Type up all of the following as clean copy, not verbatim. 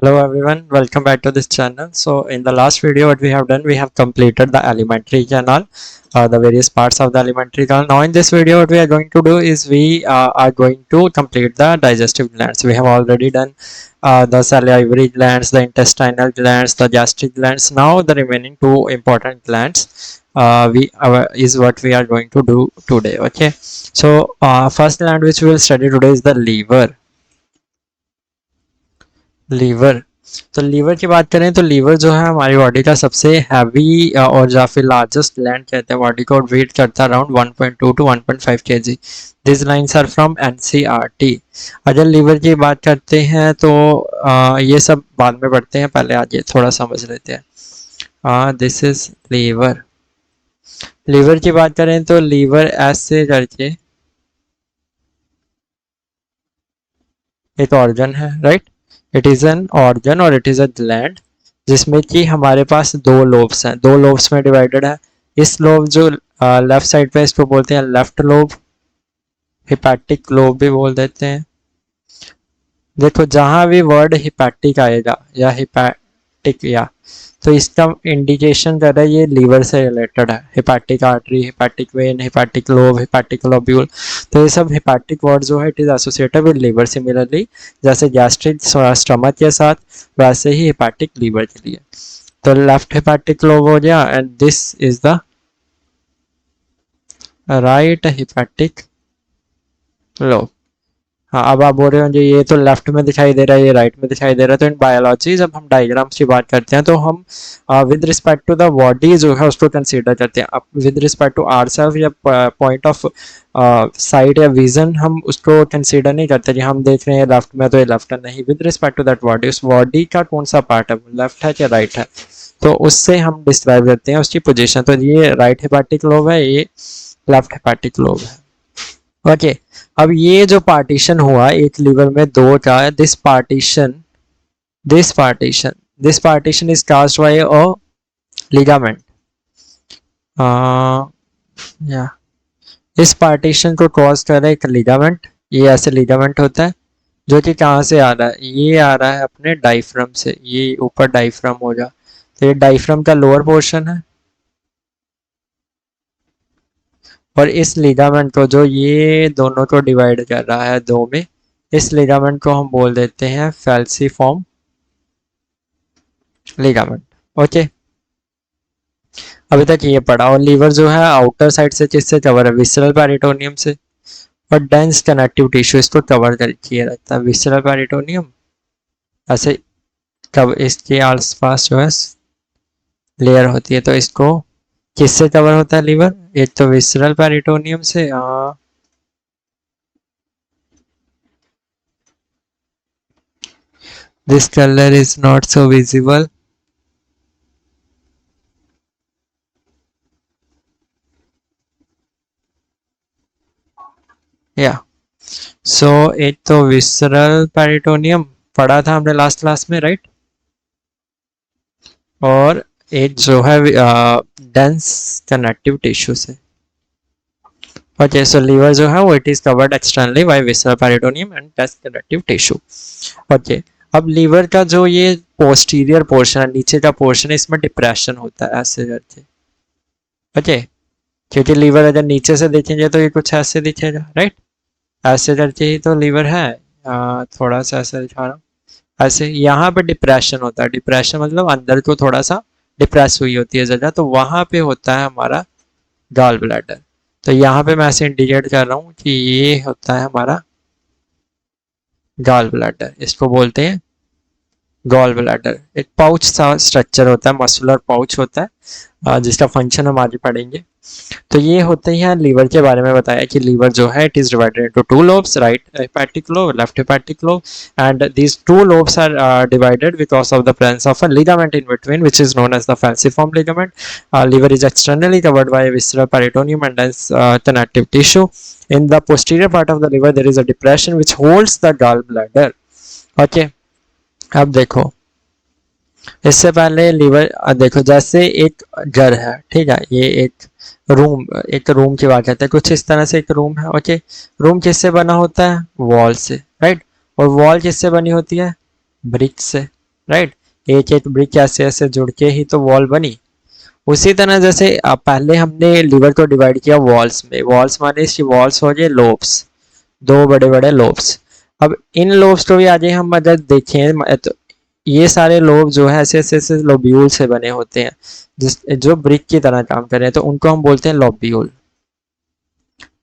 Hello everyone, welcome back to this channel. So in the last video what we have done, we have completed the alimentary canal, the various parts of the alimentary canal. Now in this video what we are going to do is we are going to complete the digestive glands. We have already done the salivary glands, the intestinal glands, the gastric glands. Now the remaining two important glands is what we are going to do today. Okay, so first gland which we will study today is the liver. तो liver की बात करें तो liver जो है हमारी body का सबसे हैवी और या फिर लार्जेस्ट ग्लैंड कहते हैं बॉडी को, और वेट करता है around 1.2 to 1.5 kg। This lines are from NCERT. अगर लीवर की बात करते हैं तो ये सब बाद में पढ़ते हैं, पहले आज ये थोड़ा समझ लेते हैं। This is liver. लीवर की बात करें तो लीवर ऐसे करके एक ऑर्गन है, right. It is an organ और इट इज अ ग्लैंड जिसमें कि हमारे पास दो लोब्स हैं, दो लोब्स में डिवाइडेड है। इस लोब जो लेफ्ट साइड पे, इसको बोलते हैं लेफ्ट लोब, हिपैटिक लोब भी बोल देते हैं। देखो जहां भी वर्ड हिपैटिक आएगा या हिपैटिक या, तो इसका इंडिकेशन कर रहा है ये लीवर से रिलेटेड है। Hepatic artery, hepatic vein, hepatic lobe, hepatic lobule, तो ये सब हिपैटिक वर्ड जो है it is associated with liver. Similarly जैसे गैस्ट्रिक स्टमक के साथ, वैसे ही हिपैटिक लीवर के लिए। तो लेफ्ट हिपैटिक लोब हो गया and this is the right hepatic lobe. हाँ, अब आप बोल रहे हो ये तो लेफ्ट में दिखाई दे रहा है, ये राइट में दिखाई दे रहा है। तो इन बायोलॉजी जब हम डायग्राम्स की बात करते हैं तो हम with respect to the body जो है उसको कंसीडर करते हैं। अब विद रिस्पेक्ट टू आवरसेल्फ या पॉइंट ऑफ साइट या विजन हम उसको कंसीडर नहीं करते कि हम देख रहे हैं लेफ्ट में तो ये लेफ्ट है, नहीं। With respect to that body, उस बॉडी का कौन सा पार्ट है, लेफ्ट है या राइट है, तो उससे हम डिस्क्राइब करते हैं उसकी पोजिशन। तो ये राइट हेपाटिक लोब है, ये लेफ्ट हेपाटिक लोब है। ओके, अब ये जो पार्टीशन हुआ एक लीवर में दो का, this partition is caused bye a ligament. या इस पार्टीशन को कॉज कर रहा है एक लिगामेंट। ये ऐसे लिगामेंट होता है जो कि कहाँ से आ रहा है, ये आ रहा है अपने डायफ्राम से। ये ऊपर डायफ्राम होगा, तो ये डायफ्राम का लोअर पोर्शन है। और इस लिगामेंट को, जो ये दोनों को डिवाइड कर रहा है दो में, इस लिगामेंट को हम बोल देते हैं फैल्सीफॉर्म लिगामेंट। ओके, अभी तक ये पढ़ा। और लीवर जो है आउटर साइड से किससे कवर है, विसरल पेरिटोनियम से। और डेंस कनेक्टिव टिश्यू इसको कवर किया रहता है। विसरल पेरिटोनियम ऐसे कब इसके आसपास जो है लेयर होती है, तो इसको किससे कवर होता है लीवर, एक तो विसरल पेरिटोनियम से। This color is not so visible. या सो एक तो विसरल पेरिटोनियम पढ़ा था हमने लास्ट क्लास में, राइट। और एक जो है डेंस कनेक्टिव टिश्यू से। ओके, सो लीवर जो है वो it is covered externally by visceral peritoneum and dense connective tissue. Okay, अब लीवर का जो ये पोस्टीरियर पोर्शन है, नीचे का पोर्शन है, इसमें डिप्रेशन होता है ऐसे करके। ओके, क्योंकि लीवर अगर नीचे से देखेंगे तो ये कुछ ऐसे दिखेगा, राइट। ऐसे करके ही तो लीवर है। थोड़ा सा ऐसे दिखा रहा हूँ, ऐसे यहाँ पे डिप्रेशन होता है। डिप्रेशन मतलब अंदर को थोड़ा सा डिप्रेस हुई होती है जगह, तो वहां पे होता है हमारा गॉल ब्लैडर। तो यहाँ पे मैं ऐसे इंडिकेट कर रहा हूँ कि ये होता है हमारा गॉल ब्लैडर, इसको बोलते हैं गॉल ब्लैडर। एक पाउच सा स्ट्रक्चर होता है, मस्कुलर पाउच होता है, जिसका फंक्शन हम आगे पढ़ेंगे। तो ये होते हैं लीवर के बारे में बताया कि लीवर जो है it is divided into two lobes, right hepatic lobe, left hepatic lobe, and these two lobes are divided because of the presence of a ligament in between which is known as the falciform ligament. Liver is externally covered by visceral peritoneum and dense connective tissue. In the posterior part of the liver there is a depression which holds the gallbladder. Okay, अब देखो, इससे पहले liver देखो जैसे एक घर है, ठीक है, ये एक रूम की बात करते हैं, कुछ इस तरह से एक रूम है। ओके, रूम किससे बना होता है, वॉल से, राइट। और वॉल किससे बनी होती है, ब्रिक से। राइट। एक एक ब्रिक ऐसे ऐसे जुड़ के ही तो वॉल बनी। उसी तरह जैसे पहले हमने लिवर को डिवाइड किया वॉल्स में, वॉल्स माने इसकी वॉल्स हो गए लोब्स, दो बड़े बड़े लोब्स। अब इन लोब्स को भी आज हम अगर देखें तो ये सारे लोब जो है ऐसे ऐसे ऐसे लोब्यूल से बने होते हैं, जिस जो ब्रिक की तरह काम कर रहे हैं, तो उनको हम बोलते हैं लोब्यूल।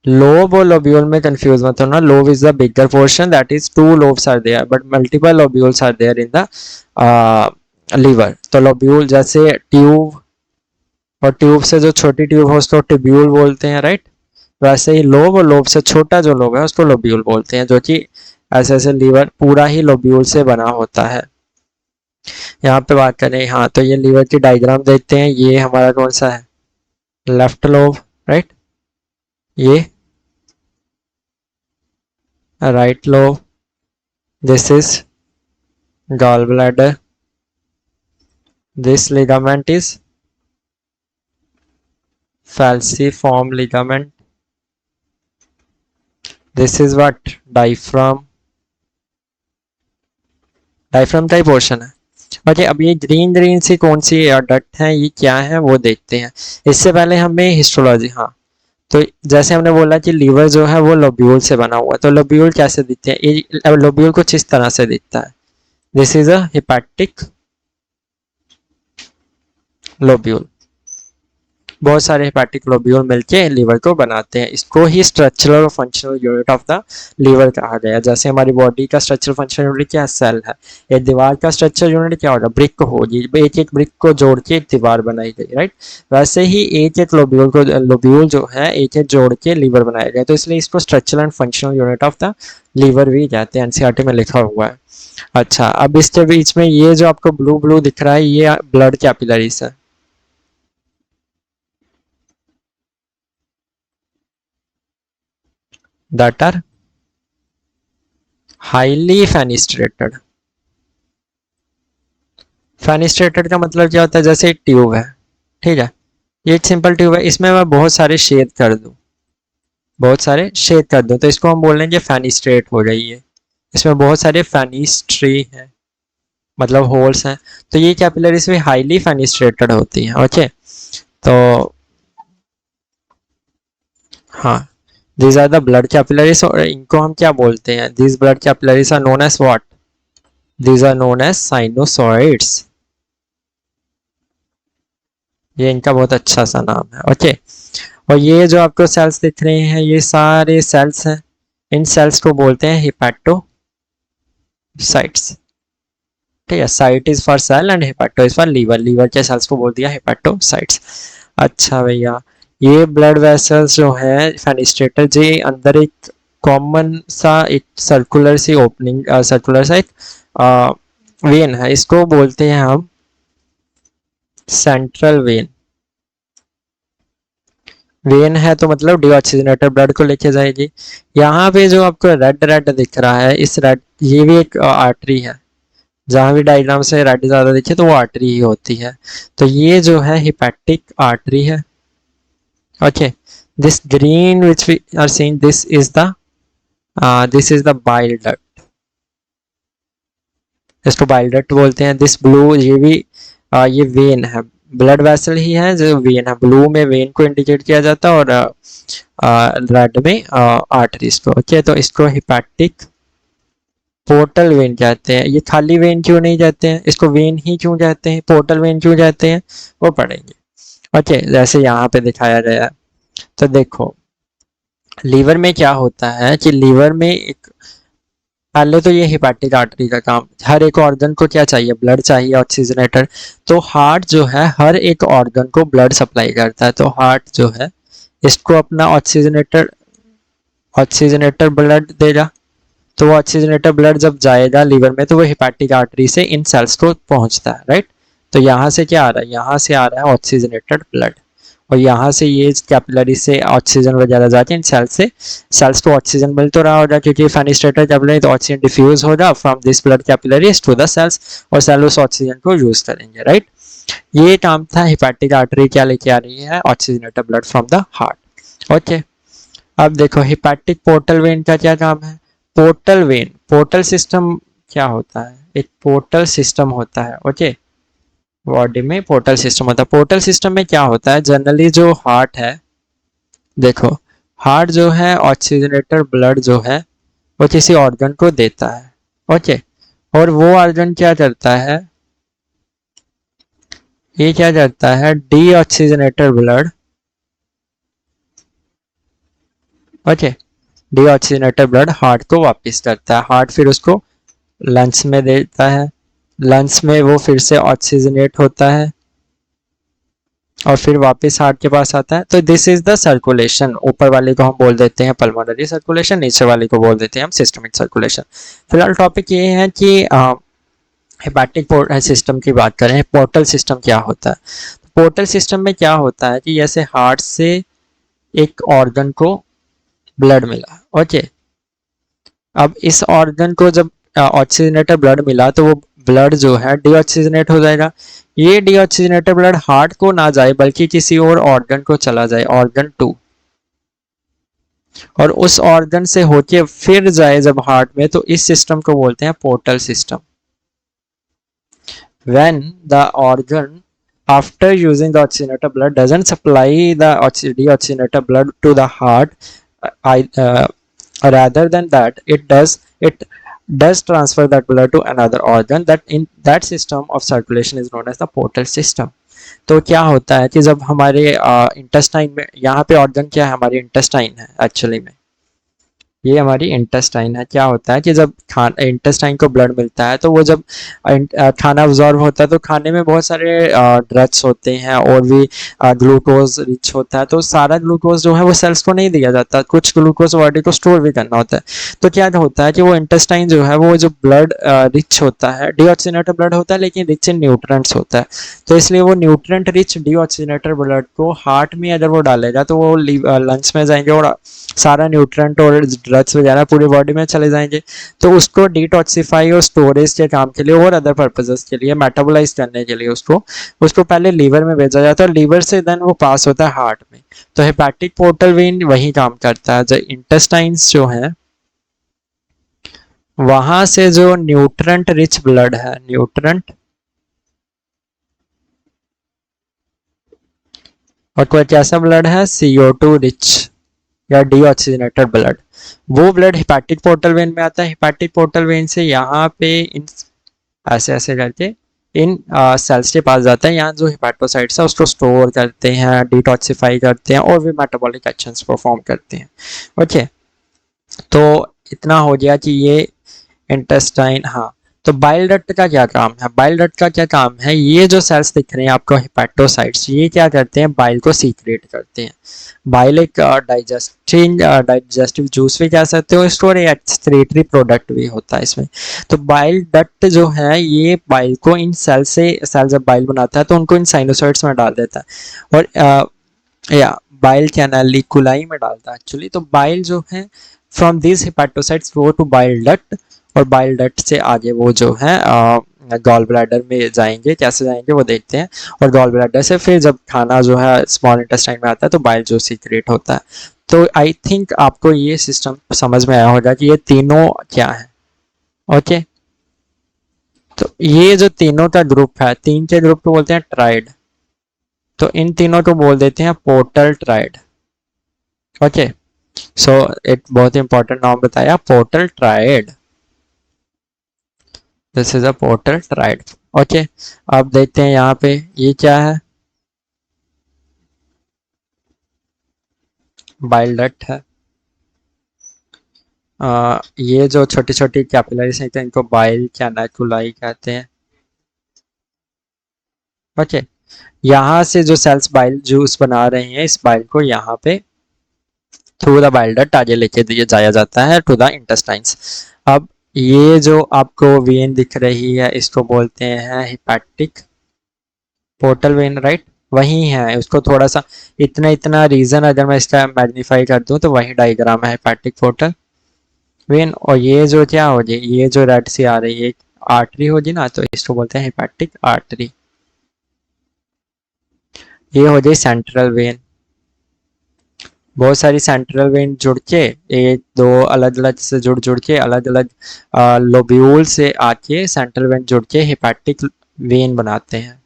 लोब और लोब्यूल में कंफ्यूज मत होना। Lobe is the bigger portion, that is two lobes are there but multiple lobules are there in the liver. तो लोब्यूल जैसे ट्यूब, और ट्यूब से जो छोटी ट्यूब है उसको ट्यूब्यूल बोलते हैं, राइट। वैसे ही लोब, और लोब से छोटा जो लोब है उसको लोब्यूल बोलते हैं, जो कि ऐसे ऐसे लीवर पूरा ही लोब्यूल से बना होता है। यहाँ पे बात करें, हाँ, तो ये लीवर की डायग्राम देखते हैं। ये हमारा कौन सा है, लेफ्ट लोब, राइट। ये right lobe, this is gall bladder, this ligament is falciform ligament, this is what, diaphragm, diaphragm का ही पोर्शन है। ओके, अब ये ग्रीन ग्रीन सी कौन सी डक्ट है, ये क्या है वो देखते हैं। इससे पहले हमें हिस्टोलॉजी, हाँ, तो जैसे हमने बोला कि लीवर जो है वो लोब्यूल से बना हुआ है, तो लोब्यूल कैसे दिखते हैं, ये लोब्यूल कुछ इस तरह से दिखता है। This is a hepatic lobule. बहुत सारे हेपेटिक लोब्यूल मिलके लीवर को बनाते हैं। इसको ही स्ट्रक्चरल और functional unit of the liver कहा गया। जैसे हमारी बॉडी का स्ट्रक्चरल फंक्शनल यूनिट क्या है, सेल है। एक दीवार का स्ट्रक्चर यूनिट क्या होगा, ब्रिक होगी, एक एक ब्रिक को जोड़ के एक दीवार बनाई गई, राइट। वैसे ही एक एक लोब्यूल जो है एक एक जोड़ के लीवर बनाया गया, तो इसलिए इसको structural and functional unit of the liver भी कहते हैं, एनसीईआरटी में लिखा हुआ है। अच्छा, अब इसके बीच में ये जो आपको ब्लू ब्लू दिख रहा है, ये ब्लड कैपिलरीज है, that are highly fenestrated। फेनिस्ट्रेटेड का मतलब क्या होता है, जैसे एक ट्यूब है, ठीक है, ये एक सिंपल ट्यूब है, इसमें मैं बहुत सारे छेद कर दूं, बहुत सारे छेद कर दूं, तो इसको हम बोल लेंगे फेनिस्ट्रेट हो गई है। इसमें बहुत सारे फेनिस्ट्री हैं, मतलब होल्स हैं, तो ये कैपिलरीज भी हाईली फेनिस्ट्रेटेड होती हैं। ओके, तो हाँ, these are the blood capillaries, और इनको हम क्या बोलते हैं, these blood capillaries are known as what, these are known as sinusoids। ये इनका बहुत अच्छा सा नाम है। ओके, और ये जो आपको सेल्स दिख रहे हैं ये सारे सेल्स हैं, इन सेल्स को बोलते हैं हिपैटोसाइट्स, ठीक है। Cyte is for cell and hepato is for liver, liver के सेल्स को बोल दिया हेपाटोसाइट्स। अच्छा भैया, ये ब्लड वेसल्स जो है फेनिस्ट्रेटर जी, अंदर एक कॉमन सा एक सर्कुलर सी ओपनिंग, सर्कुलर सा एक वेन है, इसको बोलते हैं हम सेंट्रल वेन। वेन है तो मतलब डीऑक्सीजनेटेड ब्लड को लेके जाएगी। यहाँ पे जो आपको रेड रेड दिख रहा है, इस रेड, ये भी एक आर्टरी है, जहां भी डायग्राम से रेड ज्यादा दिखे तो वो आर्टरी ही होती है। तो ये जो है हिपैटिक आर्टरी है। Okay, this green which we are seeing, this is the bile duct, इसको बाइल डक्ट बोलते हैं। दिस ब्लू, ये भी ये वेन है, ब्लड वेसल ही है जो वेन है। ब्लू में वेन को इंडिकेट किया जाता है और रेड में आर्टरीज को। ओके, तो इसको हिपैटिक पोर्टल वेन कहते हैं। ये खाली वेन क्यों नहीं कहते हैं, इसको वेन ही क्यों कहते हैं, पोर्टल वेन क्यों कहते हैं, वो पढ़ेंगे। ओके, जैसे यहाँ पे दिखाया गया है, तो देखो लीवर में क्या होता है कि लीवर में एक, पहले तो ये हिपैटिक आर्टरी का काम, हर एक ऑर्गन को क्या चाहिए, ब्लड चाहिए, ऑक्सीजनेटर। तो हार्ट जो है हर एक ऑर्गन को ब्लड सप्लाई करता है, तो हार्ट जो है इसको अपना ऑक्सीजनेटर ब्लड देगा। तो वो ऑक्सीजनेटर ब्लड जब जाएगा लीवर में तो वो हिपैटिक आर्टरी से इन सेल्स को पहुंचता है, राइट। तो यहाँ से क्या आ रहा है, यहाँ से आ रहा है ऑक्सीजनेटेड ब्लड, और यहाँ से ये कैपिलरी से ऑक्सीजन वगैरह जाके इन सेल्स को ऑक्सीजन मिल तो रहा होगा, क्योंकि फेनिस्ट्रेटेड कैपिलरी, तो ऑक्सीजन डिफ्यूज होगा from this blood capillaries to the cells, और सेल उस ऑक्सीजन को यूज करेंगे, राइट। ये काम था हिपैटिक आर्टरी, क्या लेके आ रही है, oxygenated blood from the heart. Okay, अब देखो हिपैटिक पोर्टल वेन का क्या काम है। पोर्टल वेन, पोर्टल सिस्टम क्या होता है, एक पोर्टल सिस्टम होता है। ओके, बॉडी में पोर्टल सिस्टम होता है। पोर्टल सिस्टम में क्या होता है, जनरली जो हार्ट है, देखो हार्ट जो है ऑक्सीजनेटर ब्लड जो है वो किसी ऑर्गन को देता है। ओके, और वो ऑर्गन क्या करता है, ये क्या करता है, deoxygenated blood, okay, deoxygenated blood heart को वापस करता है। हार्ट फिर उसको लंग्स में देता है, लंग्स में वो फिर से ऑक्सीजनेट होता है और फिर वापस हार्ट के पास आता है। तो दिस इज द सर्कुलेशन। ऊपर वाले को हम बोल देते हैं पल्मोनरी सर्कुलेशन, नीचे वाले को बोल देते हैं हम सिस्टमिक सर्कुलेशन। फिलहाल टॉपिक ये है कि हेपाटिक सिस्टम की बात करें, पोर्टल सिस्टम क्या होता है। पोर्टल सिस्टम में क्या होता है कि जैसे हार्ट से एक ऑर्गन को ब्लड मिला, ओके, अब इस ऑर्गन को जब ऑक्सीजनेटेड ब्लड मिला तो वो ब्लड जो है डीऑक्सीजनेट हो जाएगा। ये डीऑक्सीजनेटेड ब्लड हार्ट को ना जाए बल्कि किसी और ऑर्गन को चला जाए, ऑर्गन 2, और उस ऑर्गन से होके फिर जाए जब हार्ट में, तो इस सिस्टम को बोलते हैं portal system. When the organ after using the oxygenated blood doesn't supply the deoxygenated blood to the heart, rather than that it does transfer that blood to another organ, that in that system of circulation is known as the portal system. तो क्या होता है कि जब हमारे intestine में, यहाँ पे ऑर्गन क्या है, हमारी इंटेस्टाइन है एक्चुअली में, ये हमारी इंटेस्टाइन है। क्या होता है कि जब इंटेस्टाइन को ब्लड मिलता है तो वो जब खाना अब्जॉर्ब होता है तो खाने में बहुत सारे ड्रग्स होते हैं और भी ग्लूकोज रिच होता है। तो सारा ग्लूकोज जो है वो सेल्स को नहीं दिया जाता, कुछ ग्लूकोज बॉडी को स्टोर भी करना होता है। तो क्या होता है कि वो इंटेस्टाइन जो है वो जो ब्लड रिच होता है, डीऑक्सीजनेटेड ब्लड होता है लेकिन रिच इन न्यूट्रेंट्स होता है, तो इसलिए वो न्यूट्रेंट रिच डीऑक्सीजनेटेड ब्लड को हार्ट में अगर वो डालेगा तो वो लंग्स में जाएंगे और सारा न्यूट्रेंट और ड्रग्स वगैरह पूरी बॉडी में चले जाएंगे। तो उसको डिटॉक्सिफाई और स्टोरेज के काम के लिए और अदर पर्पसेस के लिए, मेटाबोलाइज करने के लिए उसको पहले लीवर में भेजा जाता है और लीवर से देन वो पास होता है हार्ट में। तो हेपाटिक पोर्टल वेन वही काम करता है। जो इंटेस्टाइन्स जो है वहां से जो न्यूट्रेंट रिच ब्लड है, न्यूट्रेंट और कोई कैसा ब्लड है, CO2 रिच या डीऑक्सीजनेटेड ब्लड, वो ब्लड हेपाटिक पोर्टल वेन में आता है। हेपाटिक पोर्टल वेन से यहाँ पे इन ऐसे ऐसे करके इन सेल्स के पास जाता है। यहाँ जो हेपाटोसाइट्स है उसको स्टोर करते हैं, डिटॉक्सिफाई करते हैं और भी मेटाबॉलिक एक्शंस परफॉर्म करते हैं। ओके, तो इतना हो गया कि ये इंटेस्टाइन। हाँ, तो बाइल डक्ट का क्या काम है, बाइल डक्ट का क्या काम है, ये जो सेल्स दिख रहे हैं आपको हेपेटोसाइट्स, ये क्या करते हैं, बाइल को सीक्रेट करते हैं। बाइल एक डाइजेस्टिव जूस भी कह सकते हो इसको, और एक्सक्रीटरी प्रोडक्ट भी होता है इसमें। तो बाइल डक्ट जो है ये बाइल को इन सेल जब बाइल बनाता है तो उनको इन साइनोसॉइड्स में डाल देता है और या बाइल कैनालिकुलाई में डालता है एक्चुअली। तो बाइल जो है from this hepatocytes go to bile duct, और बाइल डक्ट से आगे वो जो है गॉल ब्लैडर में जाएंगे। कैसे जाएंगे वो देखते हैं। और गॉल ब्लैडर से फिर जब खाना जो है स्मॉल इंटेस्टाइन में आता है तो बाइल जो सीक्रेट होता है। तो आई थिंक आपको ये सिस्टम समझ में आया होगा कि ये तीनों क्या है। ओके, तो ये जो तीनों का ग्रुप है, तीन के ग्रुप को बोलते हैं ट्राइड। तो इन तीनों को बोल देते हैं पोर्टल ट्राइड। ओके, सो एक बहुत इंपॉर्टेंट नाम बताया, portal tried. This is a portal tried. Okay, अब देखते हैं यहाँ पे ये क्या है, बाइल डक्ट है। ये जो छोटी छोटी कैपिलरीज हैं इनको बाइल कैनाकुलाई कहते हैं। ओके, यहाँ से जो सेल्स बाइल जूस बना रहे हैं इस बाइल को यहाँ पे थ्रू द बाइल डक्ट आगे लेके दिए जाया जाता है टू द इंटेस्टाइन्स। अब ये जो आपको वेन दिख रही है इसको बोलते हैं हेपेटिक पोर्टल वेन, राइट, वही है। उसको थोड़ा सा इतना इतना रीजन अगर मैं इसका मैग्नीफाई कर दूं तो वही डायग्राम है हेपेटिक पोर्टल वेन। और ये जो क्या हो जाए, ये जो रेड सी आ रही है आर्टरी होगी ना, तो इसको बोलते हैं हेपेटिक आर्टरी। ये हो जाए सेंट्रल वेन। बहुत सारी सेंट्रल वेन जुड़ के, एक दो अलग अलग से जुड़ जुड़ के अलग अलग लोब्यूल से आके सेंट्रल वेन जुड़ के हेपेटिक वेन बनाते हैं।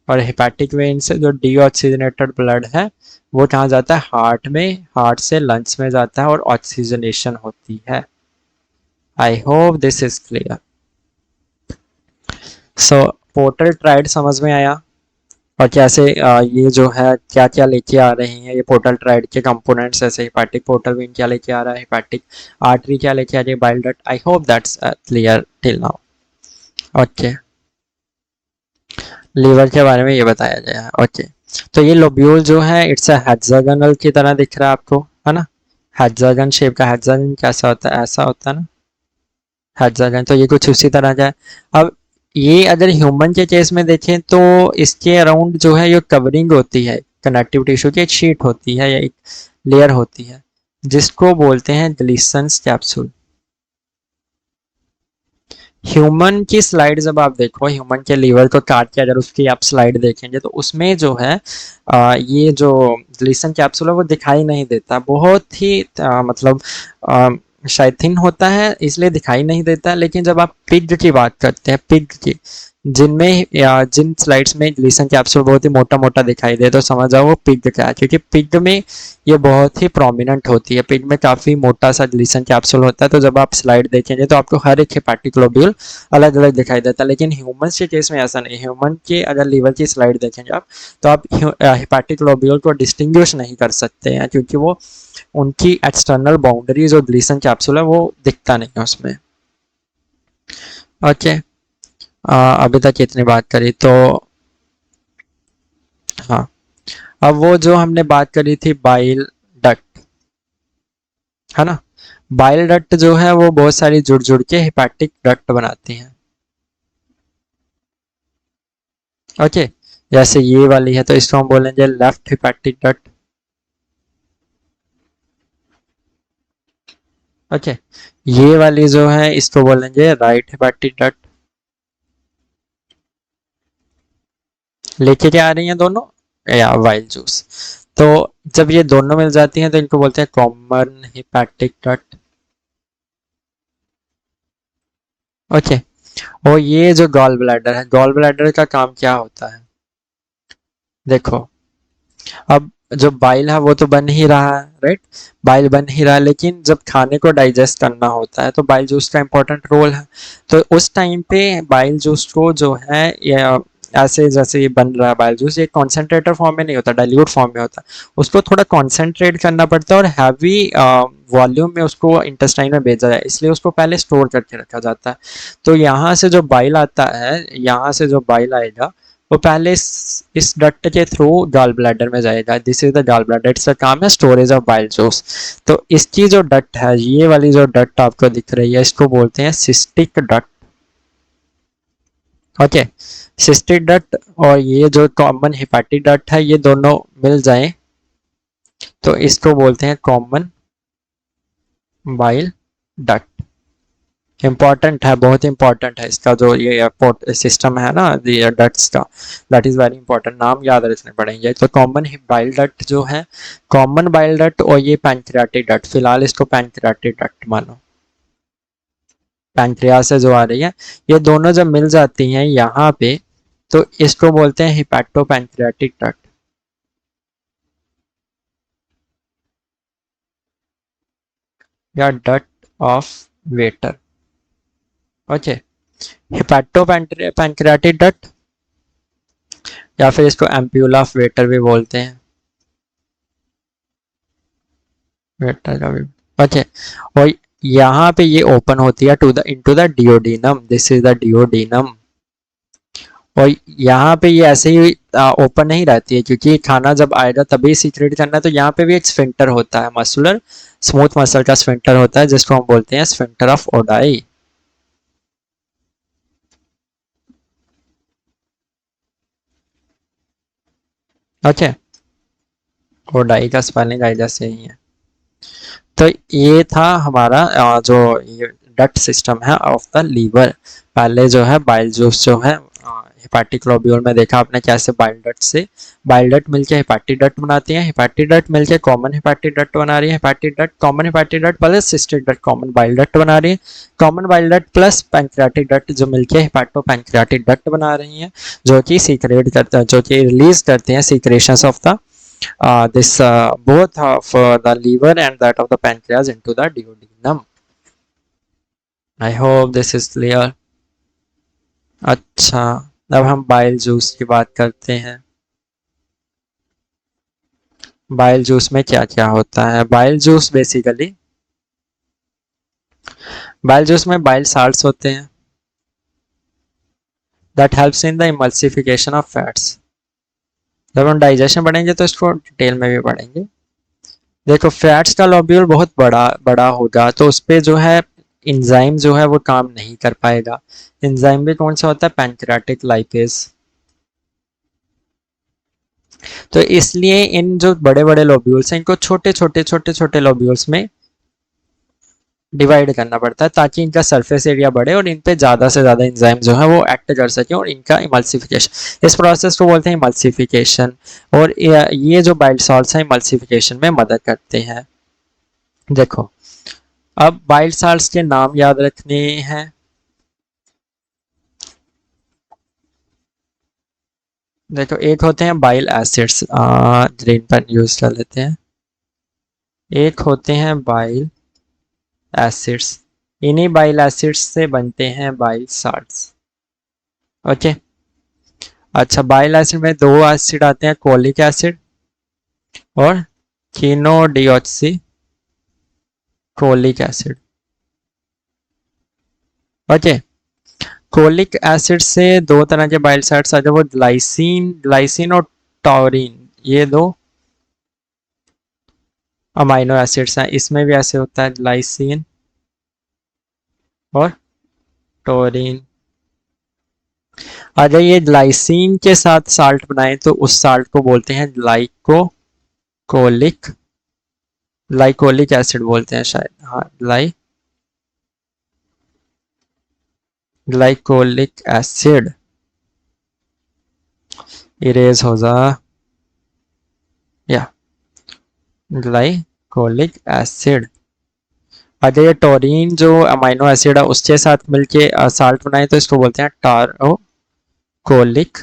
और हेपेटिक वेन से जो डीऑक्सीजनेटेड ब्लड है वो कहाँ जाता है, हार्ट में, हार्ट से लंग्स में जाता है और ऑक्सीजनेशन होती है। I hope this is clear. So portal tried समझ में आया, और कैसे ये जो है क्या क्या लेके आ रहे हैं ये पोर्टल ट्राइड के कंपोनेंट्स, ऐसे हेपेटिक पोर्टल वेन क्या लेके आ रहा है, हेपेटिक आर्टरी क्या लेके आ रही है, bile duct. I hope that's clear till now. Okay, liver के बारे में ये बताया गया है। ओके, तो ये लोब्यूल जो है इट्स अ हेक्सागोनल की तरह दिख रहा है आपको, है ना। हेक्सागन शेप का, हेक्सागन कैसा होता है, ऐसा होता है ना हेक्सागन, तो ये कुछ उसी तरह का है। अब ये अगर ह्यूमन के केस में देखें तो इसके अराउंड जो है ये कवरिंग होती है, कनेक्टिव टिश्यू की एक शीट होती है या एक लेयर होती है जिसको बोलते हैं ग्लिसन्स कैप्सूल। ह्यूमन की स्लाइड जब आप देखो, ह्यूमन के लीवर को काट के अगर उसकी आप स्लाइड देखेंगे तो उसमें जो है ये जो ग्लिसन कैप्सूल है वो दिखाई नहीं देता, बहुत ही मतलब आ, शायद थिन होता है इसलिए दिखाई नहीं देता। लेकिन जब आप पिग की बात करते हैं, पिग की, जिनमें या जिन स्लाइड्स में ग्लिसन कैप्सूल बहुत ही मोटा मोटा दिखाई दे तो समझ जाओ वो पिग का है, क्योंकि पिग में ये बहुत ही प्रोमिनेंट होती है। पिग में काफी मोटा सा ग्लिसन कैप्सूल होता है, तो जब आप स्लाइड देखेंगे तो आपको हर एक हेपेटिक लोब्यूल अलग अलग दिखाई देता है। लेकिन ह्यूमन के केस में ऐसा नहीं, ह्यूमन के अगर लीवर की स्लाइड देखेंगे आप तो आप हेपेटिक लोब्यूल को डिस्टिंग्विश नहीं कर सकते हैं, क्योंकि वो उनकी एक्सटर्नल बाउंड्री जो ग्लिसन कैप्सूल है वो दिखता नहीं है उसमें। ओके, अभी तक इतनी बात करी तो हाँ, अब वो जो हमने बात करी थी बाइल डक्ट, है ना। बाइल डक्ट जो है वो बहुत सारी जुड़ जुड़ के हेपेटिक डक्ट बनाती हैं। ओके, जैसे ये वाली है तो इसको हम बोलेंगे लेफ्ट हेपेटिक डक्ट। ओके, ये वाली जो है इसको बोलेंगे राइट हेपेटिक डक्ट। लेके क्या आ रही हैं दोनों, या वाइल जूस। तो जब ये दोनों मिल जाती हैं तो इनको बोलते हैं कॉमन हेपेटिक डक्ट। ओके, और ये जो गॉल ब्लैडर है, गॉल ब्लैडर का काम क्या होता है, देखो, अब जो बाइल है वो तो बन ही रहा है, राइट, बाइल बन ही रहा है, लेकिन जब खाने को डाइजेस्ट करना होता है तो बाइल जूस का इंपॉर्टेंट रोल है। तो उस टाइम पे बाइल जूस को जो है ये ऐसे जैसे ये बन रहा है बाइल जूस, ये कॉन्सेंट्रेटर फॉर्म में नहीं होता, डाइल्यूट फॉर्म में होता है। उसको थोड़ा कॉन्सेंट्रेट करना पड़ता है और हैवी वॉल्यूम में उसको इंटेस्टाइन में भेजा जाए, इसलिए उसको पहले स्टोर करके रखा जाता है। तो यहाँ से जो बाइल आता है, यहाँ से जो बाइल आएगा वो पहले इस डक्ट के थ्रू गॉल ब्लैडर में जाएगा। This is the gall bladder, इसका काम है स्टोरेज ऑफ बाइल जूस। तो इसकी जो डक्ट है, ये वाली जो डक्ट आपको दिख रही है इसको बोलते हैं cystic duct. Okay, cystic duct और ये जो कॉमन हेपेटिक डक्ट है ये दोनों मिल जाएं तो इसको बोलते हैं कॉमन बाइल डक्ट। इम्पॉर्टेंट है, बहुत इंपॉर्टेंट है इसका जो ये एयरपोर्ट सिस्टम है ना, ये डक्ट्स का, दैट इज वेरी इंपॉर्टेंट, नाम याद रखने पड़ेंगे। तो कॉमन बाइल डक्ट जो है, कॉमन बाइल डक्ट और ये पैंक्रियाटिक डक्ट, फिलहाल इसको पैंक्रियाटिक डक्ट मानो, पैंक्रियास से जो आ रही है, ये दोनों जब मिल जाती हैं यहाँ पे तो इसको बोलते हैं हिपैटो पैंक्रियाटिक डक्ट या duct of waiter. Okay, hepato pancreatic duct या फिर इसको एम्प्यूला ऑफ वेटर भी बोलते हैं, वेटर का भी। ओके, और यहाँ पे ये ओपन होती है to the into the duodenum, this is the duodenum. और यहाँ पे ये ऐसे ही ओपन नहीं रहती है, क्योंकि खाना जब आएगा तभी सीक्रेट करना है। तो यहाँ पे भी एक स्फिंक्टर होता है, मस्कुलर स्मूथ मसल का स्फिंक्टर होता है जिसको हम बोलते हैं sphincter of Oddi. Okay, ODI का स्पेलिंग आई जैसे ही है। तो ये था हमारा जो ये डक्ट सिस्टम है ऑफ द लीवर। पहले जो है बाइल जूस जो है हेपाटिक लोब्यूल में देखा आपने कैसे बाइल डक्ट से बाइल डक्ट मिलकर हेपाटिक डक्ट बनाती है, हेपाटिक डक्ट मिलकर कॉमन हेपाटिक डक्ट बना रही है, hepatic duct common hepatic duct plus cystic duct common bile duct बना रही है, common bile duct plus pancreatic duct जो मिलकर हेपाटो पैंक्रियाटिक डक्ट बना रही है, जो कि सीक्रेट करते हैं, जो कि रिलीज करते हैं secretions of the this both of the liver and that of the pancreas into the duodenum. I hope this is clear. अच्छा, अब हम बाइल जूस की बात करते हैं। बाइल जूस में क्या क्या होता है? बाइल जूस में बाइल साल्ट्स होते हैं that helps in the emulsification of fats. जब हम डाइजेशन पढ़ेंगे तो इसको डिटेल में भी पढ़ेंगे। देखो फैट्स का लॉब्यूल बहुत बड़ा बड़ा होगा तो उस पर जो है इंजाइम जो है वो काम नहीं कर पाएगा। इंजाइम भी कौन सा होता है? Pancreatic lipase. तो इसलिए इन जो बड़े बड़े लोब्यूल्स हैं इनको छोटे छोटे लोब्यूल्स में डिवाइड करना पड़ता है ताकि इनका सरफेस एरिया बढ़े और इन पे ज़्यादा से ज़्यादा इंजाइम जो है वो एक्ट कर सके और इनका इमल्सिफिकेशन, इस प्रोसेस को बोलते हैं इमल्सिफिकेशन। और ये जो बाइल सॉल्ट्स हैं इमल्सिफिकेशन में मदद करते हैं। देखो अब बाइल सॉल्ट्स के नाम याद रखने हैं। देखो एक होते हैं bile acids, green pen use कर लेते हैं। एक होते हैं बाइल एसिड्स, इन्हीं बाइल एसिड्स से बनते हैं बाइल सॉल्ट्स। ओके, अच्छा बाइल एसिड में दो एसिड आते हैं, कोलिक एसिड और chenodeoxycholic acid. Okay, cholic acid से दो तरह के बाइल सॉल्ट्स आते हैं, वो ग्लाइसिन ग्लाइसिन और टॉरिन, ये दो अमाइनो एसिड्स हैं। इसमें भी ऐसे होता है ग्लाइसिन और टोरिन। अगर ये ग्लाइसिन के साथ साल्ट बनाए तो उस साल्ट को बोलते हैं ग्लाइकोलिक ग्लाइकोलिक एसिड बोलते हैं शायद, हाँ ग्लाइकोलिक एसिड। इरेज हो जा, या ग्लाइकोलिक एसिड। अगर ये टोरिन जो अमाइनो एसिड है उसके साथ मिलके साल्ट बनाए तो इसको बोलते हैं टारोकोलिक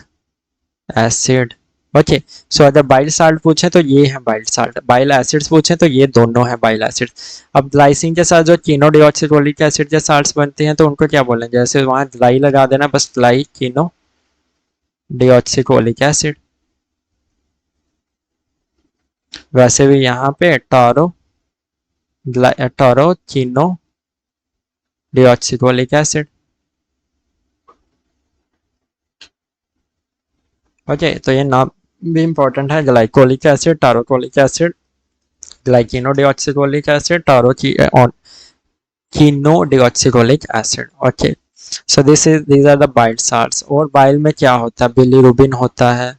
एसिड। ओके, सो अगर बाइल साल्ट पूछे तो ये है बाइल साल्ट, बाइल एसिड्स पूछे तो ये दोनों है बाइल एसिड। अब ग्लाइसिन के साथ जो कीनोडिऑक्सिकोलिक एसिड के साल्ट्स बनते हैं तो उनको क्या बोलेंगे? जैसे वहां ग्लाई लगा देना, बस ग्लाई कीनोडिऑक्सिकोलिक एसिड। वैसे भी यहाँ पे taurochenodeoxycholic acid. Okay, तो ये नाम भी इंपॉर्टेंट है, glycocholic acid, taurocholic acid, glycochenodeoxycholic acid, chenodeoxycholic acid. Okay, so these are the bile salts. और बाइल में क्या होता है? बिलीरुबिन होता है।